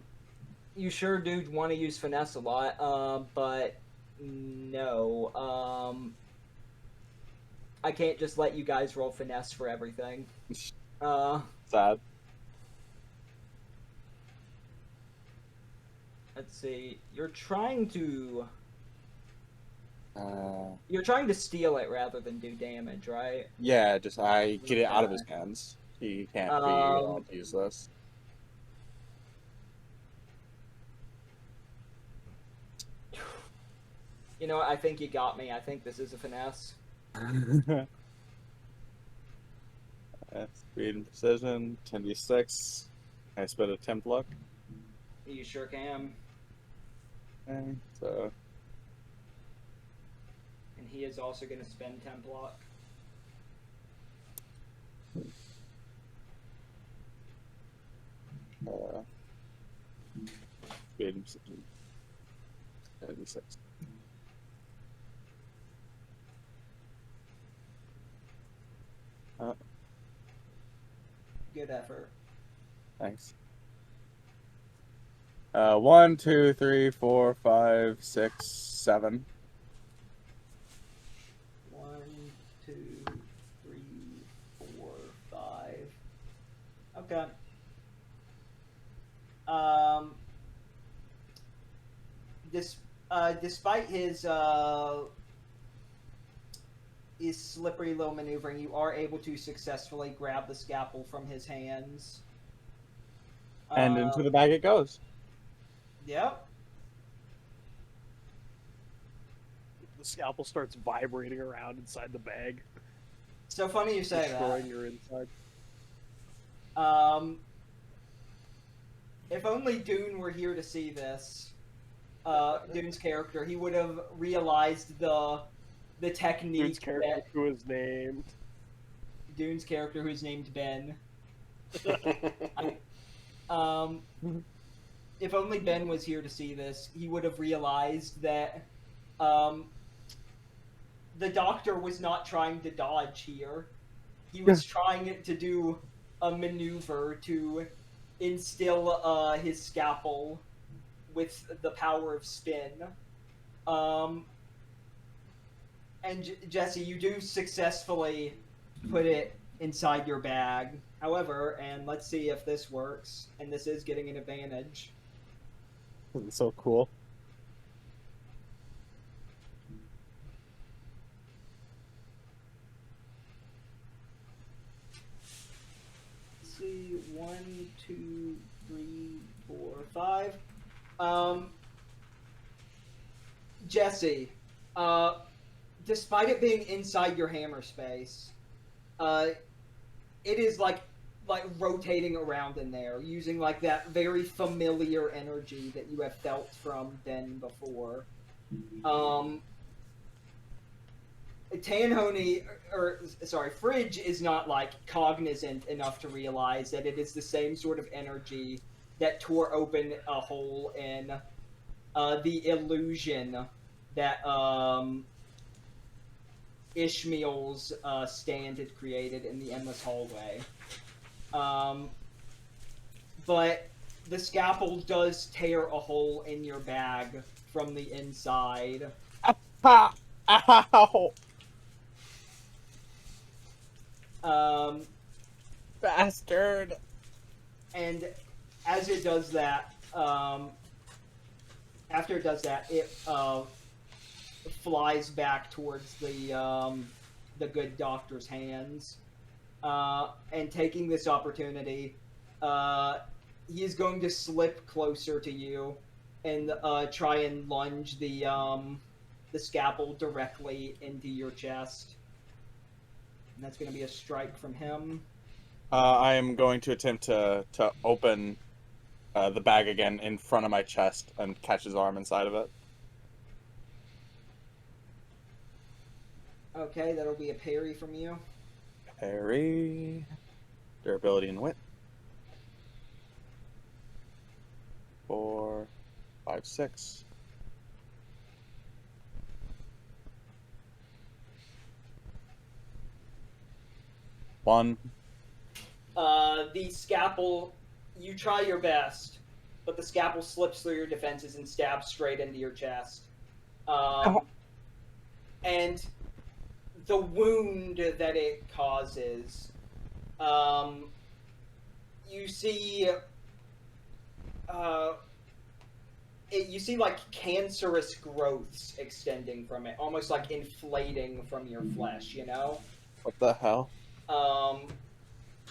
You sure do want to use finesse a lot, but no. I can't just let you guys roll finesse for everything. Sad. Let's see. You're trying to steal it rather than do damage, right? Yeah, just I get it out of his hands. He can't be allowed to use this. You know what? I think you got me. I think this is a finesse. Speed and precision, 10d6. I spend a temp luck. You sure can. Okay, so And he is also going to spend temp luck. speed and precision, 10d6. Good effort. Thanks. 1, 2, 3, 4, 5, 6, 7. 1, 2, 3, 4, 5. Okay. Despite his slippery little maneuvering, you are able to successfully grab the scalpel from his hands. And into the bag it goes. Yep. The scalpel starts vibrating around inside the bag, So funny you say destroying your inside. that. If only Dune were here to see this, Dune's character, he would have realized the technique. Dude's character, who is named. Dune's character, who's named Ben. If only Ben was here to see this, he would have realized that the doctor was not trying to dodge here. He was trying to do a maneuver to instill his scalpel with the power of spin. And Jesse, you do successfully put it inside your bag. However, and let's see if this works, and this is getting an advantage. It's so cool. Let's see, 1, 2, 3, 4, 5. Jesse, despite it being inside your hammer space, it is like rotating around in there, using like that very familiar energy that you have felt from Den before. Tanhony, Fridge is not like cognizant enough to realize that it is the same sort of energy that tore open a hole in the illusion that Ishmael's stand had created in the endless hallway. But the scalpel does tear a hole in your bag from the inside. Ah! Ow! Bastard! And as it does that, after it does that, it flies back towards the good doctor's hands. And taking this opportunity, he is going to slip closer to you and try and lunge the scalpel directly into your chest. And that's going to be a strike from him. I am going to attempt to open the bag again in front of my chest and catch his arm inside of it. Okay, that'll be a parry from you. Parry. Durability and wit. 4, 5, 6. One. The scalpel, you try your best, but the scalpel slips through your defenses and stabs straight into your chest. And the wound that it causes, you see, you see like cancerous growths extending from it, almost like inflating from your flesh, you know? What the hell?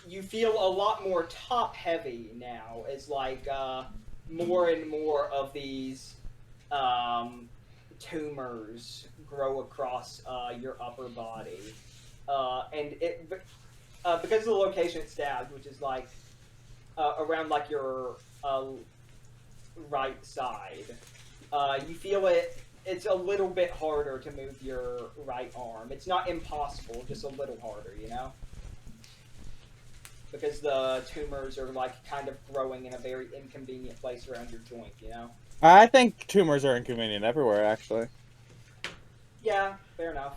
You feel a lot more top heavy now, as like more and more of these tumors grow across your upper body, and it because of the location it stabbed, which is like around like your right side, you feel it's a little bit harder to move your right arm. It's not impossible, just a little harder, you know? Because the tumors are like kind of growing in a very inconvenient place around your joint, you know? I think tumors are inconvenient everywhere, actually. Yeah, fair enough.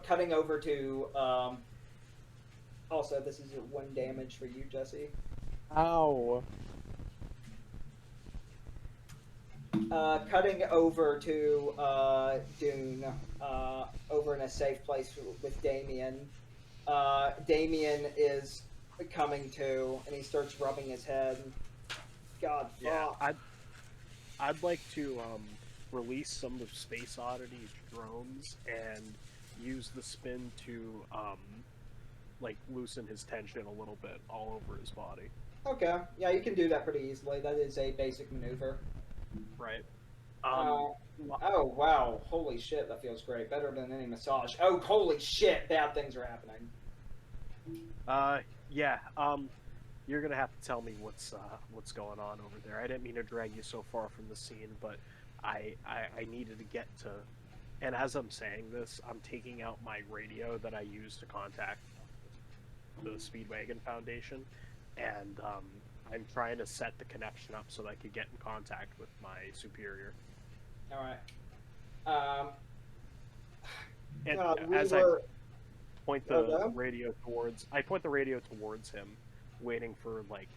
Cutting over to also, this is 1 damage for you, Jesse. Ow. Cutting over to Dune, over in a safe place with Damien. Damien is coming to, and he starts rubbing his head. God, fuck. Yeah, I'd like to release some of Space Oddity's drones and use the spin to like loosen his tension a little bit all over his body. Okay, yeah, you can do that pretty easily. That is a basic maneuver. Right. Oh, wow. Holy shit, that feels great. Better than any massage. Oh, holy shit, bad things are happening. Yeah. You're gonna have to tell me what's going on over there. I didn't mean to drag you so far from the scene, but I needed to get to. And as I'm saying this, I'm taking out my radio that I use to contact the Speedwagon Foundation, and I'm trying to set the connection up so that I could get in contact with my superior. All right. And God, as I point the radio towards him, waiting for like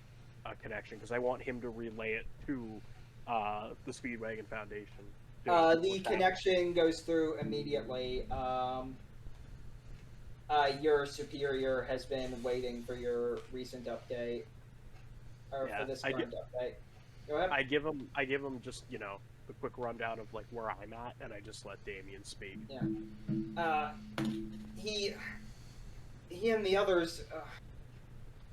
a connection because I want him to relay it to the Speedwagon Foundation. The connection goes through immediately. Your superior has been waiting for your recent update, or for this current update. Go ahead. I give him just the quick rundown of like where I'm at, and I just let Damien speak. Yeah. He and the others.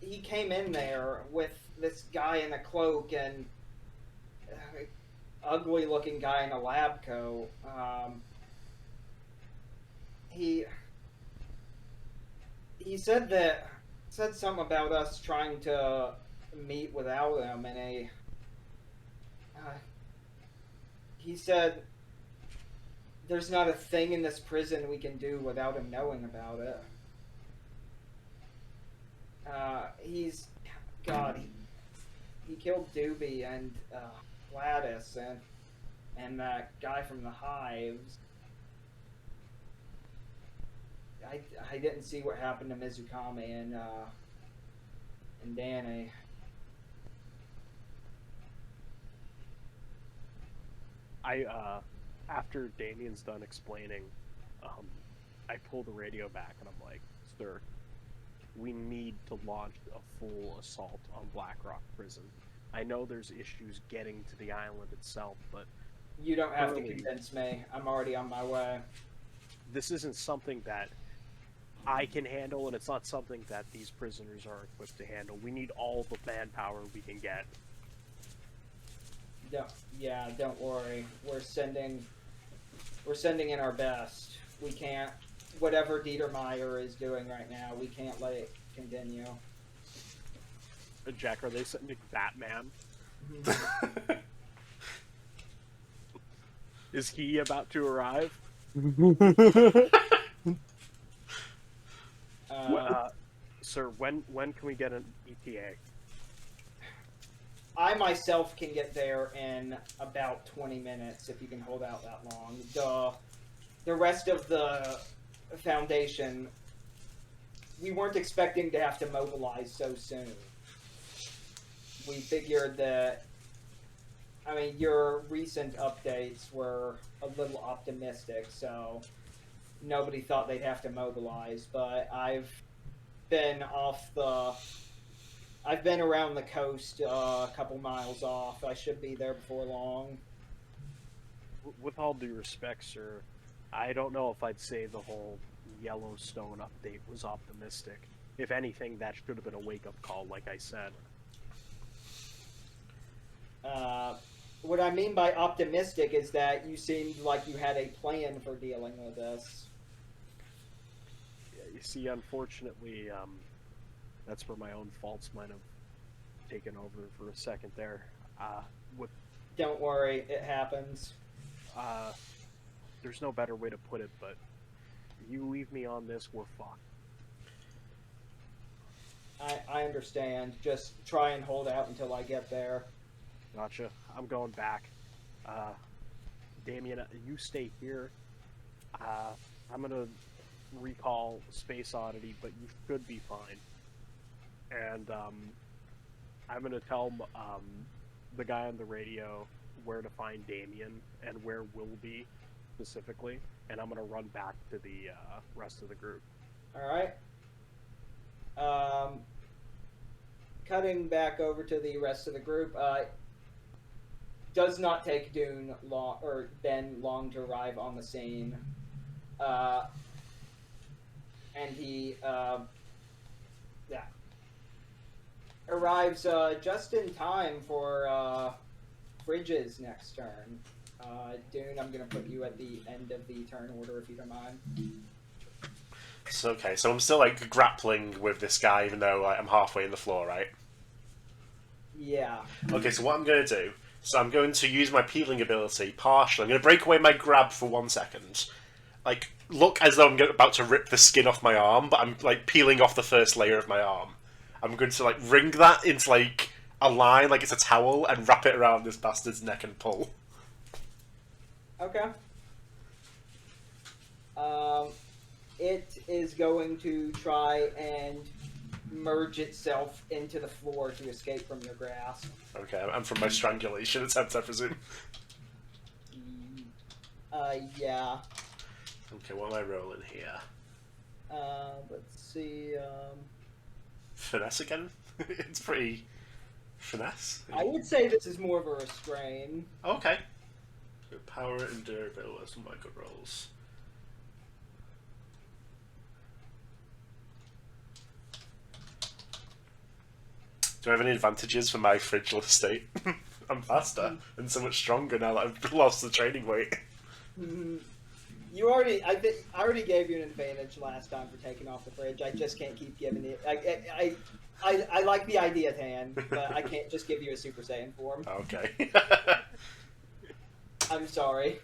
He came in there with this guy in a cloak and ugly-looking guy in a lab coat. He said something about us trying to meet without him, and he said there's not a thing in this prison we can do without him knowing about it. He killed Doobie and Gladys and that guy from the Hives. I didn't see what happened to Mizukami and Danny. After Damien's done explaining, I pull the radio back and I'm like, sir, we need to launch a full assault on Blackrock Prison. I know there's issues getting to the island itself, but you don't have to convince me. I'm already on my way. This isn't something that I can handle, and it's not something that these prisoners are equipped to handle. We need all the manpower we can get. Yeah, don't worry. We're sending in our best. We can't. Whatever Dietermeyer is doing right now, we can't let it continue. Jack, are they sending Batman? Is he about to arrive? Sir, when can we get an ETA? I myself can get there in about 20 minutes if you can hold out that long. The rest of the Foundation, we weren't expecting to have to mobilize so soon. We figured that, I mean, your recent updates were a little optimistic, so nobody thought they'd have to mobilize, but I've been around the coast a couple miles off. I should be there before long. With all due respect, sir, I don't know if I'd say the whole Yellowstone update was optimistic. If anything, that should have been a wake-up call, like I said. What I mean by optimistic is that you seemed like you had a plan for dealing with this. Yeah, you see, unfortunately, that's where my own faults might have taken over for a second there. Don't worry, it happens. There's no better way to put it, but you leave me on this, we're fucked. I understand. Just try and hold out until I get there. Gotcha. I'm going back. Damien, you stay here. I'm gonna recall Space Oddity, but you should be fine. And I'm gonna tell the guy on the radio where to find Damien and where we'll be specifically, and I'm gonna run back to the rest of the group. All right. Cutting back over to the rest of the group, does not take Dune long or Ben long to arrive on the scene, and he arrives just in time for Bridges' next turn. Dune, I'm gonna put you at the end of the turn order if you don't mind. So, okay, so I'm still like grappling with this guy, even though like, I'm halfway in the floor, right? Yeah. Okay, so what I'm going to do, so I'm going to use my peeling ability partially. I'm going to break away my grab for 1 second. Like, look as though I'm about to rip the skin off my arm, but I'm like peeling off the first layer of my arm. I'm going to like wring that into like a line, like it's a towel, and wrap it around this bastard's neck and pull. Okay. It is going to try and merge itself into the floor to escape from your grasp. Okay, and from my strangulation attempt, I presume. Yeah. Okay, what am I rolling here? Let's see, Finesse again? It's pretty... Finesse? I would say this is more of a restrain. Okay. Good power and durability, that's some of my good rolls. Do I have any advantages for my fragile state? I'm faster and so much stronger now that I've lost the training weight. You already, I already gave you an advantage last time for taking off the fridge. I just can't keep giving it. I like the idea, Tan, but I can't just give you a Super Saiyan form. Okay. I'm sorry.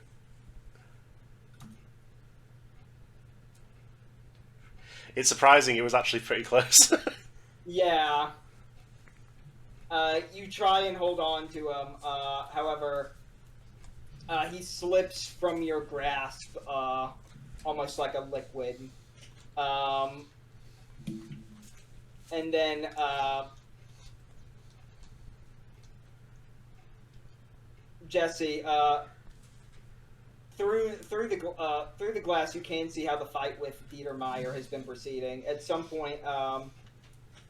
It's surprising it was actually pretty close. Yeah. You try and hold on to him. However, he slips from your grasp, almost like a liquid. And then, Jesse, through the glass, you can see how the fight with Dieter Meyer has been proceeding. At some point,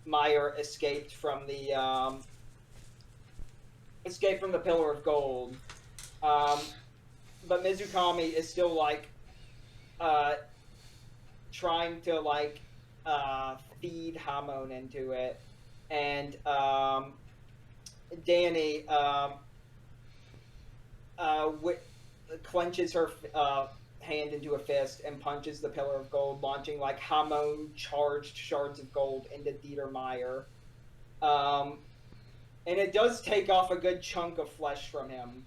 Meyer escaped from the Pillar of Gold, but Mizukami is still like trying to like feed Hamon into it, and Danny clenches her hand into a fist and punches the Pillar of Gold, launching like Hamon charged shards of gold into Dieter Meyer. And it does take off a good chunk of flesh from him.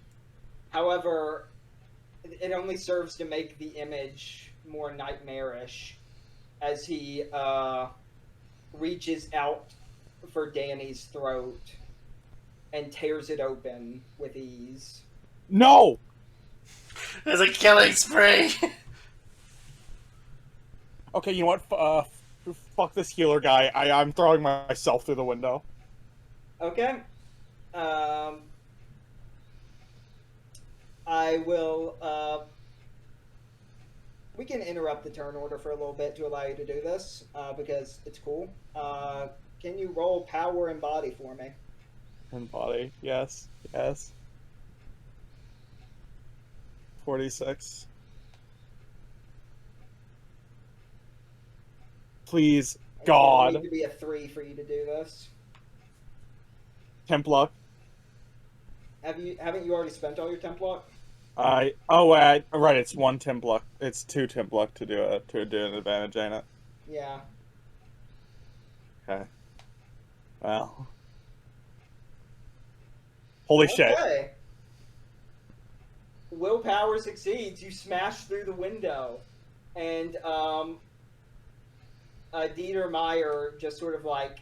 However, it only serves to make the image more nightmarish as he reaches out for Danny's throat and tears it open with ease. No! There's a killing spree! Okay, you know what? Fuck this healer guy. I'm throwing myself through the window. Okay. I will, we can interrupt the turn order for a little bit to allow you to do this, because it's cool. Can you roll power and body for me? And body, yes, yes. 46. Please, It's God. gonna need to be a 3 for you to do this. Temp luck. Haven't you already spent all your temp luck? Right, it's 1 temp luck. It's 2 temp luck to do an advantage, ain't it? Yeah. Okay. Well. Holy shit. Okay. Willpower succeeds. You smash through the window, and Dieter Meyer just sort of like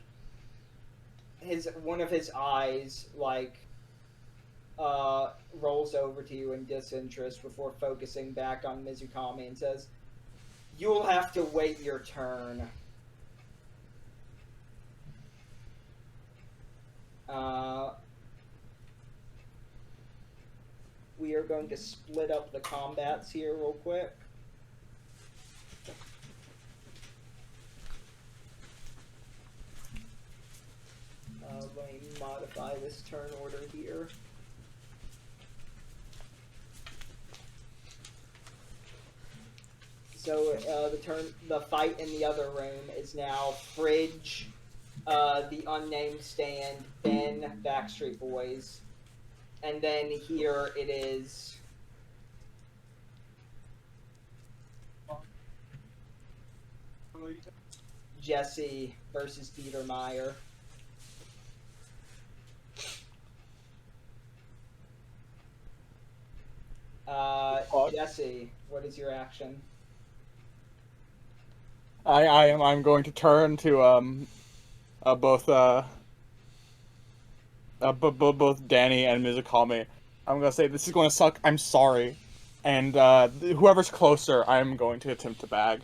one of his eyes like rolls over to you in disinterest before focusing back on Mizukami and says, "You'll have to wait your turn." We are going to split up the combats here real quick. modify this turn order here. So the fight in the other room is now Fridge, the unnamed stand, Ben, Backstreet Boys, and then here it is. Jesse versus Biedermeier. Jesse, what is your action? I'm going to turn to both both Danny and Mizukami. I'm gonna say this is going to suck. I'm sorry, and whoever's closer, I'm going to attempt to bag.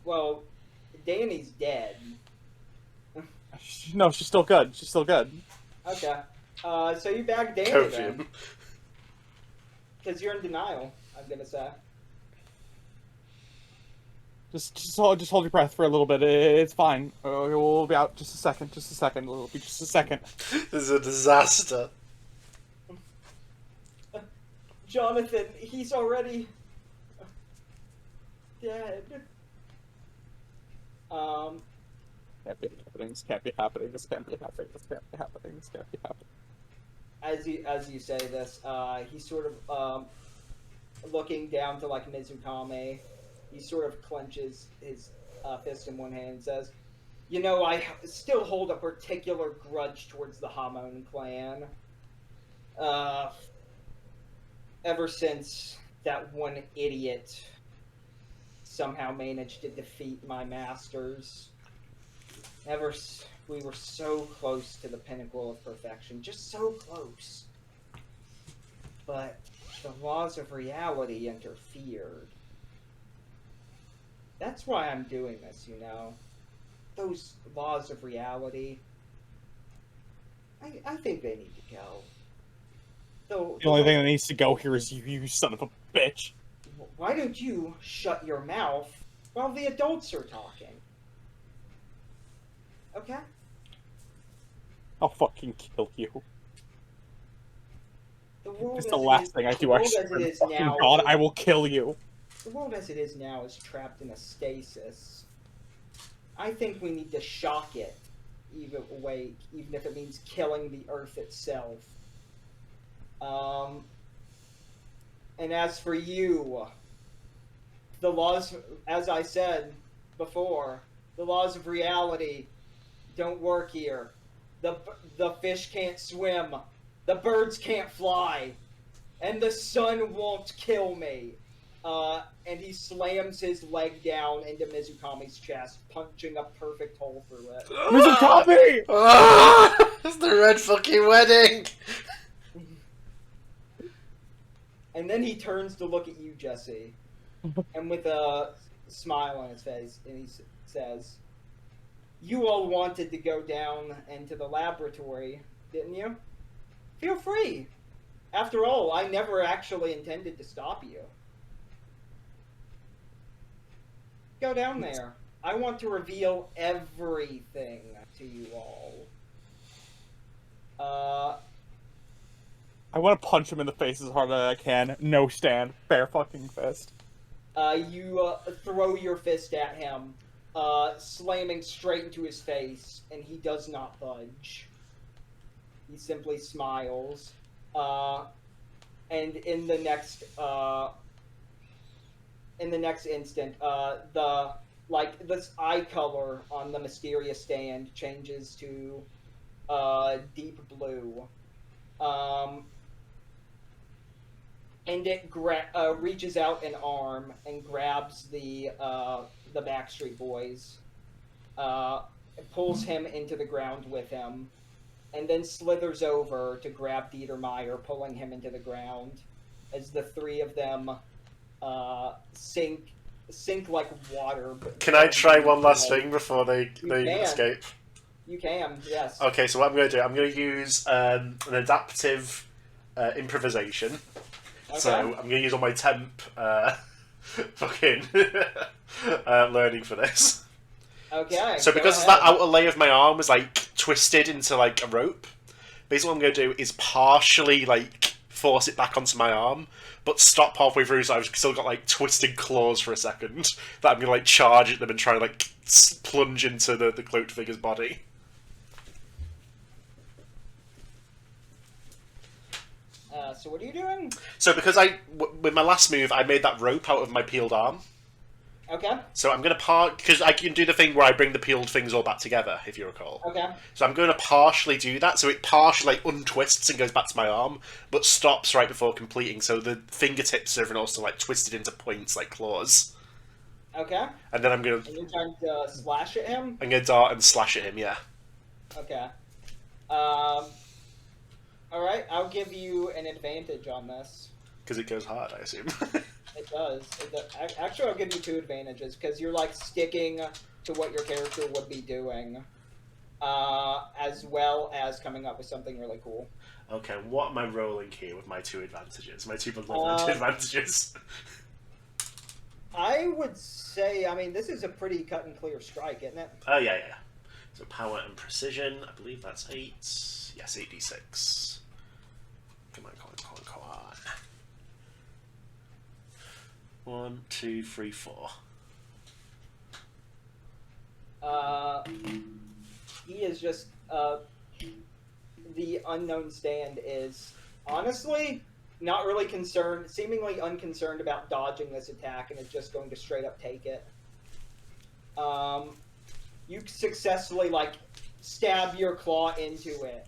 Well, Danny's dead. No, she's still good. She's still good. Okay. So you bag Danny Go for then. him. Because you're in denial, I'm gonna say. Just hold your breath for a little bit. It's fine. We'll be out just a second. Just a second. It'll be just a second. This is a disaster. Jonathan, he's already dead. Can't be happening. This can't be happening. This can't be happening. This can't be happening. This can't be happening. As you say this, he's sort of looking down to like Mizukame. He sort of clenches his fist in one hand and says, "You know, I still hold a particular grudge towards the Hamon clan. Ever since that one idiot somehow managed to defeat my masters. We were so close to the pinnacle of perfection, just so close. But the laws of reality interfered. That's why I'm doing this, you know. Those laws of reality, I think they need to go. The only thing that needs to go here is you son of a bitch. Why don't you shut your mouth while the adults are talking? Okay? I'll fucking kill you. The world It's as the it last is- thing I the do. world I as swear it to is fucking now God, is- I will kill you. The world as it is now is trapped in a stasis. I think we need to shock it, even if it means killing the Earth itself. And as for you, the laws, as I said before, the laws of reality don't work here. The fish can't swim, the birds can't fly, and the sun won't kill me. And he slams his leg down into Mizukami's chest, punching a perfect hole through it. Mizukami! Ah! It's the red fucking wedding! And then he turns to look at you, Jesse, and with a smile on his face, and he says, "You all wanted to go down into the laboratory, didn't you? Feel free. After all, I never actually intended to stop you. Go down there. I want to reveal everything to you all." I want to punch him in the face as hard as I can. No stand. Bare fucking fist. You throw your fist at him, slamming straight into his face, and he does not budge. He simply smiles. And in the next instant, this eye color on the mysterious stand changes to deep blue. And it reaches out an arm and grabs the Backstreet Boys, pulls him into the ground with him, and then slithers over to grab Biedermeier, pulling him into the ground, as the three of them sink like water. Can I try one last thing before they can. escape? You can, yes. Okay, so what I'm going to do, I'm going to use an adaptive improvisation. Okay. So I'm going to use all my temp fucking learning for this. Okay. So go because ahead. that outer layer of my arm was like twisted into like a rope, basically what I'm going to do is partially like force it back onto my arm, but stop halfway through, so I've still got like twisted claws for a second that I'm going to like charge at them and try and like plunge into the cloaked figure's body. So what are you doing? So because with my last move, I made that rope out of my peeled arm. Okay. So I'm going to because I can do the thing where I bring the peeled things all back together, if you recall. Okay. So I'm going to partially do that, so it partially like untwists and goes back to my arm, but stops right before completing. So the fingertips are also like twisted into points like claws. Okay. And then I'm going And you're trying to slash at him. to dart and slash at him. Yeah. Okay. All right. I'll give you an advantage on this. Because it goes hard, I assume. It does. Actually, I'll give you 2 advantages because you're like sticking to what your character would be doing, as well as coming up with something really cool. Okay, what am I rolling here with my 2 advantages? My 2 below advantages. I would say, I mean, this is a pretty cut and clear strike, isn't it? Oh, yeah. So power and precision, I believe that's 8. Yes, 8d6. Come on. 1, 2, 3, 4. He is just, the unknown stand is honestly not really concerned, seemingly unconcerned about dodging this attack, and is just going to straight up take it. You successfully, like, stab your claw into it,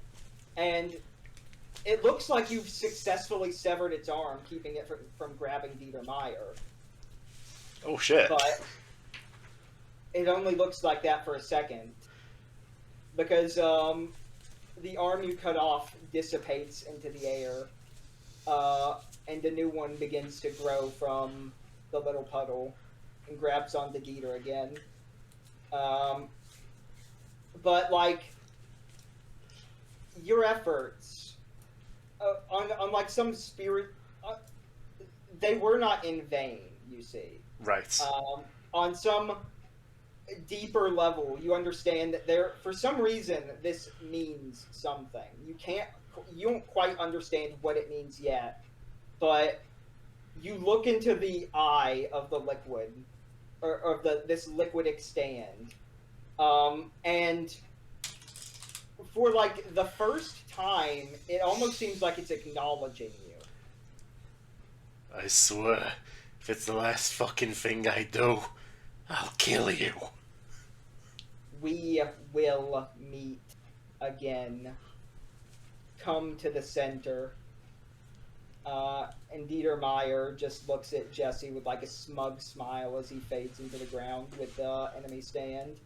and it looks like you've successfully severed its arm, keeping it from grabbing Dieter Meyer. Oh, shit. But it only looks like that for a second. Because the arm you cut off dissipates into the air, and a new one begins to grow from the little puddle and grabs onto Dieter again. But, like, your efforts, on like some spirit, they were not in vain, you see. Right. On some deeper level, you understand that for some reason, this means something. You don't quite understand what it means yet, but you look into the eye of the liquid, or of this liquidic stand, and for like the first time, it almost seems like it's acknowledging you. I swear, if it's the last fucking thing I do, I'll kill you. We will meet again. Come to the center. And Dieter Meyer just looks at Jesse with like a smug smile as he fades into the ground with the enemy stand.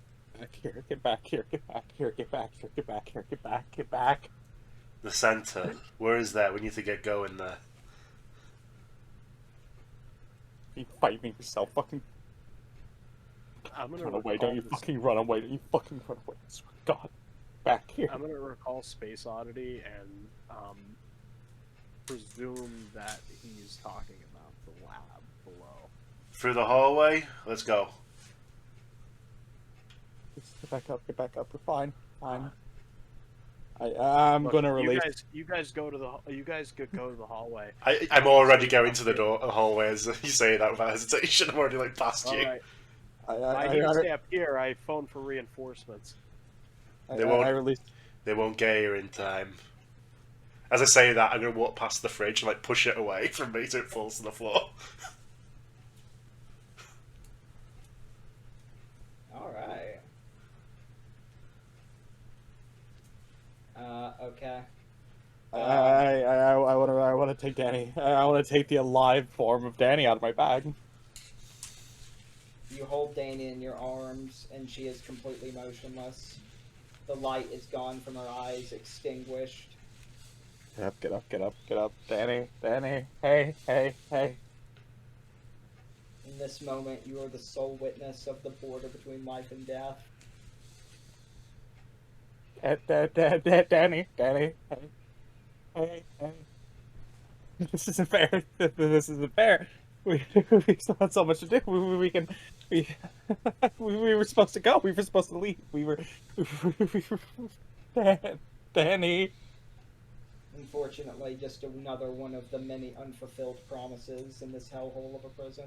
Get back here, get back here, get back here, get back here, get back, get back. The center. Where is that? We need to get going there. You fight me yourself, fucking I'm gonna run away, recall don't you this- fucking run away, don't you fucking run away. I swear to God. Back here. I'm gonna recall Space Oddity and presume that he's talking about the lab below. Through the hallway? Let's go. Just get back up, we're fine. Fine. I'm Look, gonna release. You guys go to the hallway. I'm already going to the hallway as you say that without hesitation. I'm already like past you. Alright. I need to stay up here. I phoned for reinforcements. They won't- I released. They won't get here in time. As I say that, I'm going to walk past the fridge and like push it away from me so it falls to the floor. Alright. Okay. I want to take Danny. I want to take the alive form of Danny out of my bag. You hold Dana in your arms, and she is completely motionless. The light is gone from her eyes, extinguished. Get up, Danny, hey. In this moment, you are the sole witness of the border between life and death. Danny, hey. This isn't fair. This isn't fair. we still had so much to do. We can we we were supposed to go. We were supposed to leave. We were Danny. Unfortunately, just another one of the many unfulfilled promises in this hellhole of a prison.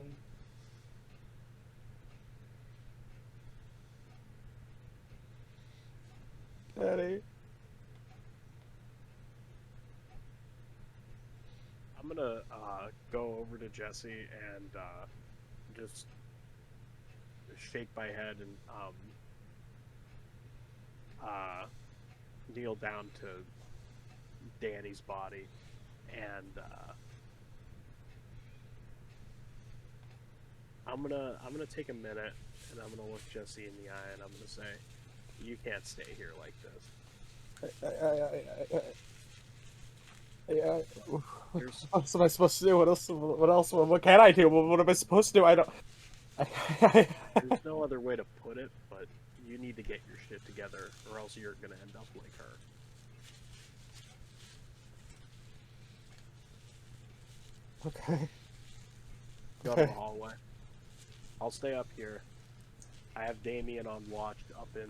Danny. I'm gonna go over to Jesse and just shake my head and kneel down to Danny's body and I'm gonna take a minute and I'm gonna look Jesse in the eye and I'm gonna say, you can't stay here like this. What else am I supposed to do? What else? What can I do? What am I supposed to do? I don't. There's no other way to put it, but you need to get your shit together, or else you're gonna end up like her. Okay. Go to the hallway. I'll stay up here. I have Damien on watch up in.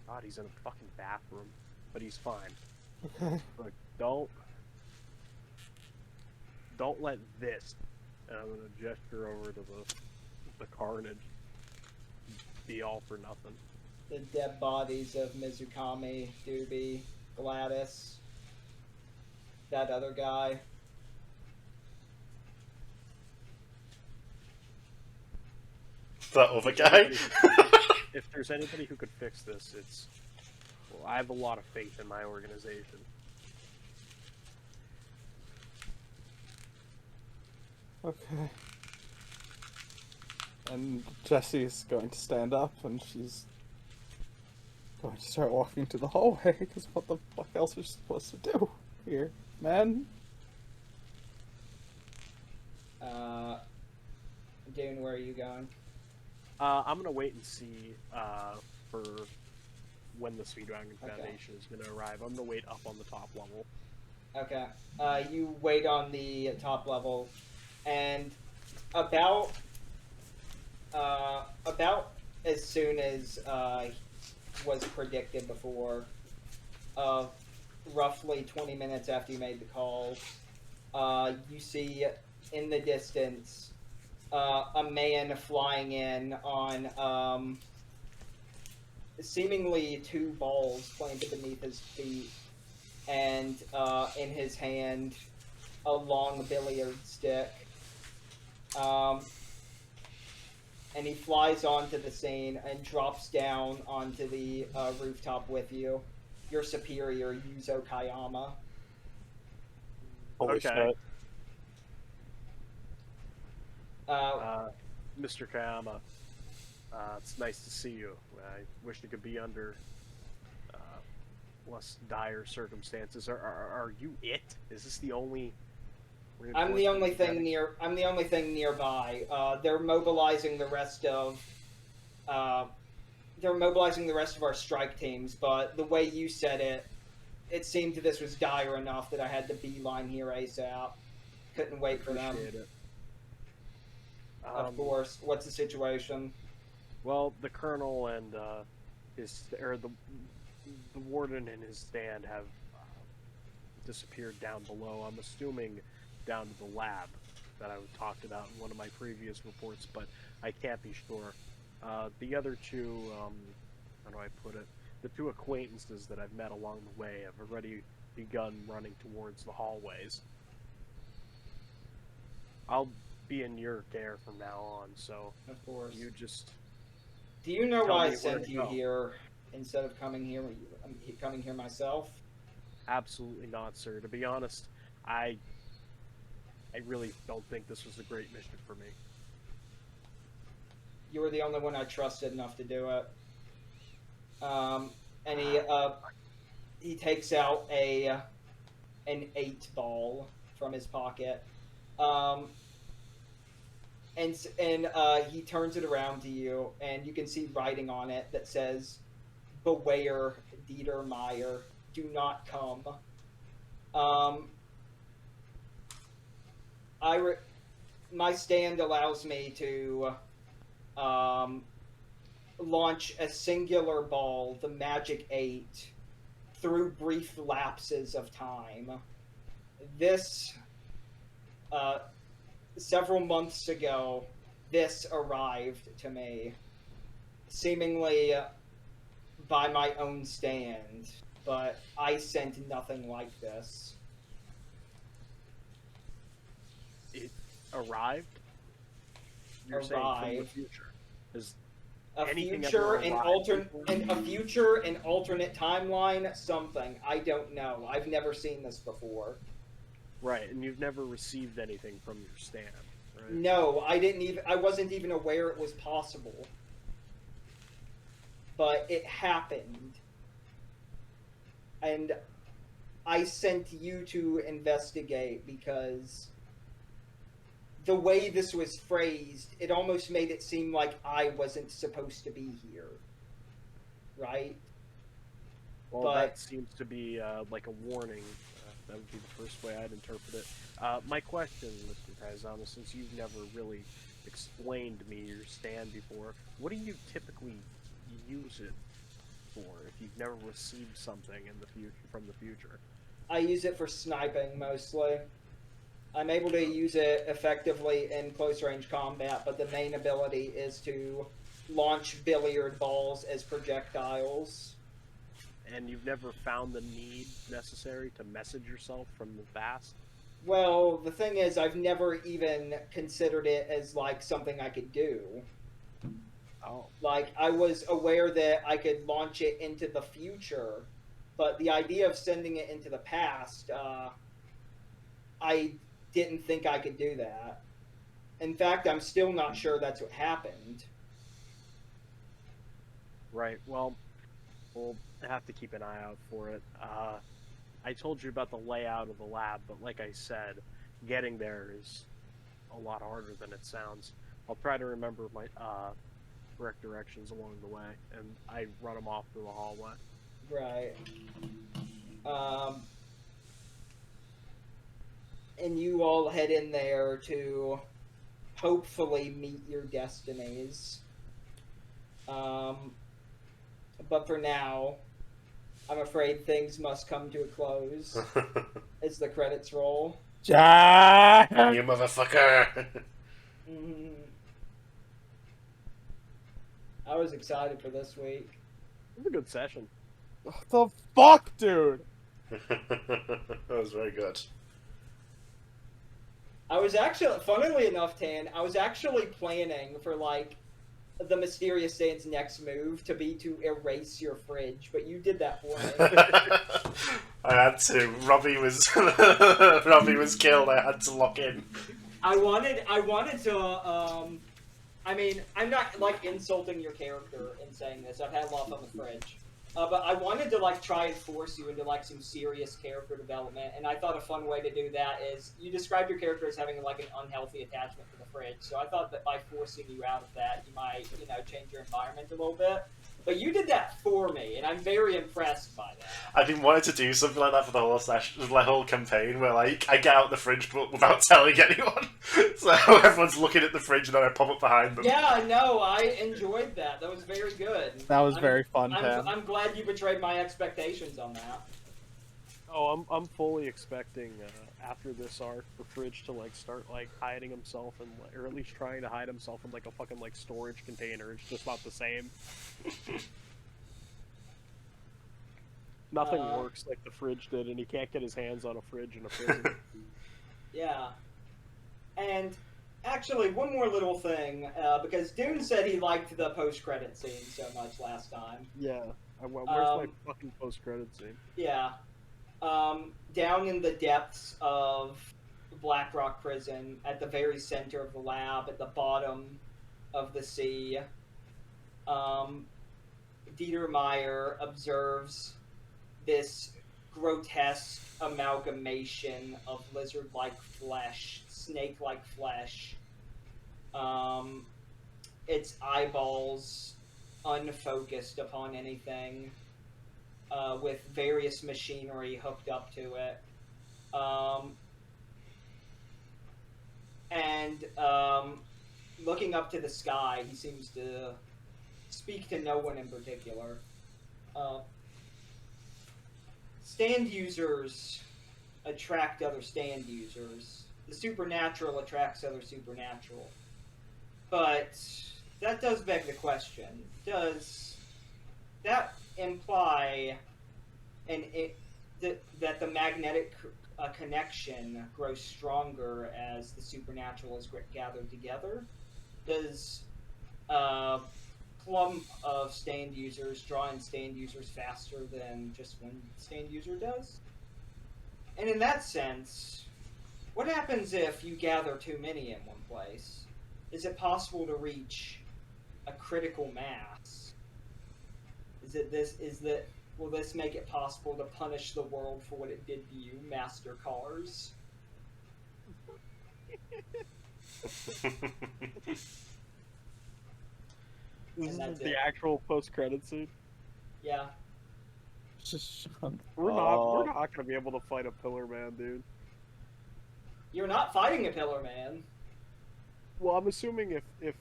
God, he's in a fucking bathroom, but he's fine. Okay. Look, don't let this. And I'm gonna gesture over to the carnage. Be all for nothing. The dead bodies of Mizukami, Doobie, Gladys, that other guy. That other guy. If there's anybody who could fix this, it's. Well, I have a lot of faith in my organization. Okay. And Jessie's going to stand up, and she's going to start walking to the hallway, because what the fuck else are she supposed to do here, man? Dune, where are you going? I'm gonna wait and see for when the Speedwagon Foundation is gonna arrive. I'm gonna wait up on the top level. Okay. You wait on the top level, and about as soon as was predicted before, roughly 20 minutes after you made the call, you see in the distance a man flying in on seemingly two balls planted beneath his feet, and in his hand a long billiard stick. And he flies onto the scene and drops down onto the rooftop with you. Your superior, Yuzo Kayama. Holy Okay. shit. Mr. Kayama, it's nice to see you. I wish it could be under less dire circumstances. Are you it? Is this the only? I'm the only thing nearby. They're mobilizing the rest of. They're mobilizing the rest of our strike teams, but the way you said it, it seemed this was dire enough that I had to beeline here ASAP. Couldn't wait for them. Appreciate it. Of course. What's the situation? Well, the colonel and the warden and his stand have disappeared down below. I'm assuming down to the lab that I talked about in one of my previous reports, but I can't be sure. The other two, how do I put it? The two acquaintances that I've met along the way have already begun running towards the hallways. I'll be in your care from now on, so Of course. you just... Do you know tell why me I where sent to you go. here instead of coming here? I'm coming here myself. Absolutely not, sir. To be honest, I really don't think this was a great mission for me. You were the only one I trusted enough to do it. And he takes out an 8 ball from his pocket, and he turns it around to you, and you can see writing on it that says, "Beware, Dieter Meyer. Do not my stand allows me to launch a singular ball, the Magic 8, through brief lapses of time. This, several months ago, this arrived to me, seemingly by my own stand, but I sent nothing like this. It arrived. You're saying from the Arrived. future. Is A anything future, ever an arrived a future, an alternate timeline, something. I don't know. I've never seen this before. right? And you've never received anything from your stand, right? No, I wasn't even aware it was possible. But it happened. And I sent you to investigate because the way this was phrased, it almost made it seem like I wasn't supposed to be here. Right? Well, But- that seems to be like a warning. That would be the first way I'd interpret it. My question, Mr. Taizama, since you've never really explained to me your stand before, what do you typically use it for if you've never received something in the future from the future? I use it for sniping mostly. I'm able to use it effectively in close range combat, but the main ability is to launch billiard balls as projectiles. And you've never found the need necessary to message yourself from the past? Well, the thing is, I've never even considered it as like something I could do. Oh. Like, I was aware that I could launch it into the future, but the idea of sending it into the past, I didn't think I could do that. In fact, I'm still not sure that's what happened. Right, well, we'll have to keep an eye out for it. I told you about the layout of the lab, but like I said, getting there is a lot harder than it sounds. I'll try to remember my correct directions along the way, and I run them off through the hallway. Right. And you all head in there to hopefully meet your destinies. But for now, I'm afraid things must come to a close as the credits roll. Jack! You motherfucker! Mhm. I was excited for this week. It was a good session. What the fuck, dude? That was very good. I was actually, funnily enough, Tan, I was actually planning for, like, the Mysterious Stan's next move to be to erase your fridge, but you did that for me. I had to. Robbie was killed. I had to lock in. I wanted to, I mean, I'm not, like, insulting your character in saying this. I've had a lot of fun with Fridge. But I wanted to, like, try and force you into, like, some serious character development, and I thought a fun way to do that is, you described your character as having, like, an unhealthy attachment to the fridge, so I thought that by forcing you out of that, you might, you know, change your environment a little bit. But you did that for me, and I'm very impressed by that. I've been wanting to do something like that for the whole session, the whole campaign, where like I get out the fridge but without telling anyone, so everyone's looking at the fridge and then I pop up behind them. Yeah, no, I enjoyed that. That was very good. That was very fun, Tim. I'm glad you betrayed my expectations on that. Oh, I'm fully expecting after this arc for Fridge to like start like hiding himself and or at least trying to hide himself in like a fucking like storage container. It's just not the same. Nothing works like the fridge did, and he can't get his hands on a fridge in a prison. Yeah. And actually, one more little thing, because Dune said he liked the post-credit scene so much last time. Yeah. Where's my fucking post-credit scene? Yeah. Down in the depths of Blackrock Prison, at the very center of the lab, at the bottom of the sea, Dieter Meyer observes this grotesque amalgamation of lizard-like flesh, snake-like flesh. Its eyeballs unfocused upon anything, with various machinery hooked up to it. and looking up to the sky, he seems to speak to no one in particular. Stand users attract other stand users. The supernatural attracts other supernatural. But that does beg the question: does that imply that the magnetic connection grows stronger as the supernatural is gathered together? Does a clump of stand users draw in stand users faster than just one stand user does? And in that sense, what happens if you gather too many in one place? Is it possible to reach a critical mass? Will this make it possible to punish the world for what it did to you, Master Cars? This is that's the it. actual post-credit scene. Yeah. We're not gonna be able to fight a Pillar Man, dude. You're not fighting a Pillar Man. Well, I'm assuming if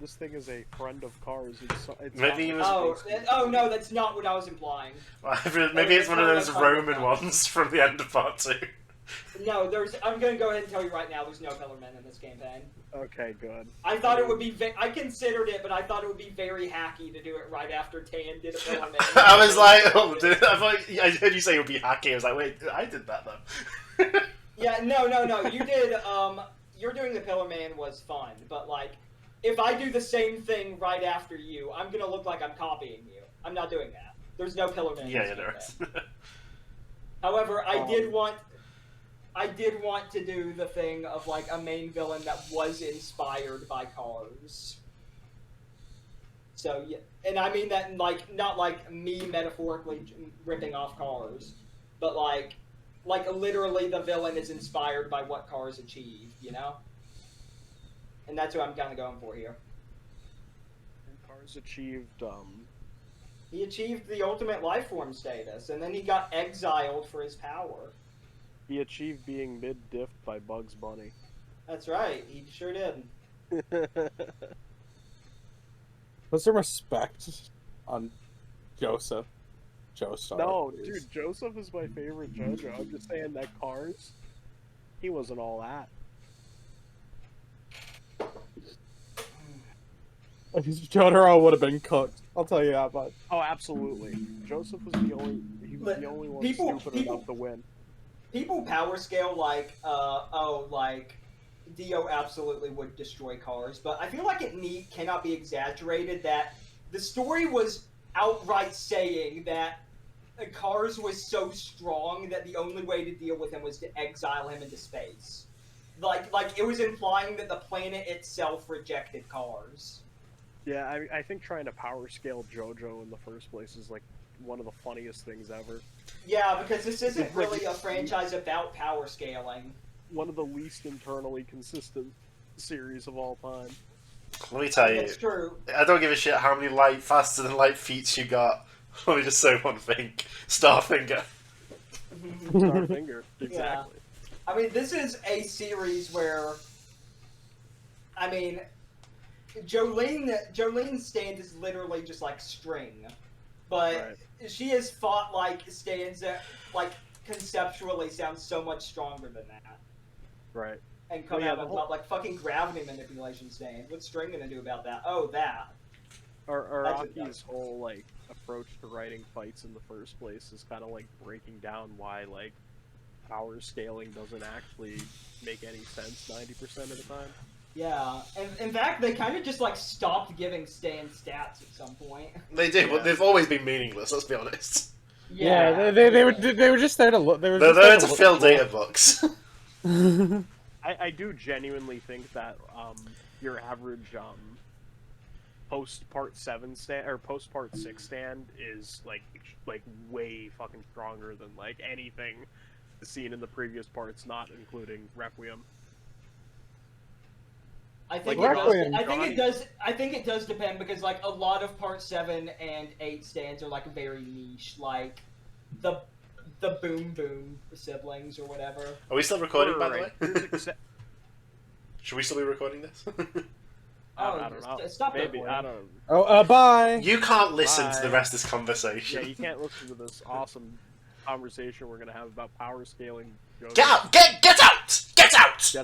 this thing is a friend of Cars, it's Maybe he not was- Oh no, that's not what I was implying. Maybe it's one of those Roman ones from the end of part 2. No, I'm going to go ahead and tell you right now, there's no Pillar Men in this campaign. Okay, good. I thought it would be. I considered it, but I thought it would be very hacky to do it right after Tan did a Pillar Man. I was like, oh, dude, I heard you say it would be hacky. I was like, wait, I did that though. Yeah, no. You did. You're doing the Pillar Man was fun, but like, if I do the same thing right after you, I'm gonna look like I'm copying you. I'm not doing that. There's no Pillar Man. Yeah, there is. However, I did want to do the thing of like a main villain that was inspired by Cars. So yeah, and I mean that like not like me metaphorically ripping off Cars, but like literally the villain is inspired by what Cars achieved, you know? And that's what I'm kind of going for here. And Cars achieved He achieved the ultimate life form status, and then he got exiled for his power. he achieved being mid-diffed by Bugs Bunny. That's right, he sure did. Put some respect on Joseph. Joestar. No, please. dude, Joseph is my favorite JoJo. I'm just saying that Cars, he wasn't all that. Jotaro would have been cooked. I'll tell you that much. Oh, absolutely. Joseph was the only. He was the only one stupid enough to win. People power scale like, Dio absolutely would destroy Cars, but I feel like it cannot be exaggerated that the story was outright saying that Cars was so strong that the only way to deal with him was to exile him into space. Like it was implying that the planet itself rejected Cars. Yeah, I think trying to power scale JoJo in the first place is like one of the funniest things ever. Yeah, because this isn't really a franchise about power scaling. One of the least internally consistent series of all time. Let me tell you, That's true. I don't give a shit how many faster than light feats you got. Let me just say one thing: Starfinger. Starfinger, exactly. I mean, this is a series where, I mean, Jolene's stand is literally just like string, but she has fought like stands that like conceptually sound so much stronger than that. Right. And come out with like fucking gravity manipulation stand. What's string gonna do about that? Oh, that. Araki's whole like approach to writing fights in the first place is kind of like breaking down why like power scaling doesn't actually make any sense 90% of the time. Yeah, and in fact, they kind of just like stopped giving stand stats at some point. They did, but they've always been meaningless. Let's be honest. Yeah, they were just there to look. They're there to fill data books. I do genuinely think that your average post part 7 stand or post part 6 stand is like way fucking stronger than like anything seen in the previous parts, not including Requiem. I think it does depend because like a lot of part 7 and 8 stands are like very niche, like the Boom Boom siblings or whatever. Are we still recording, by the way? Should we still be recording this? I don't know. Stop Maybe it. I don't. Oh, bye. You can't listen to the Bye. rest of this Yeah, conversation. you can't listen to this awesome conversation we're gonna have about power scaling. Get out! Get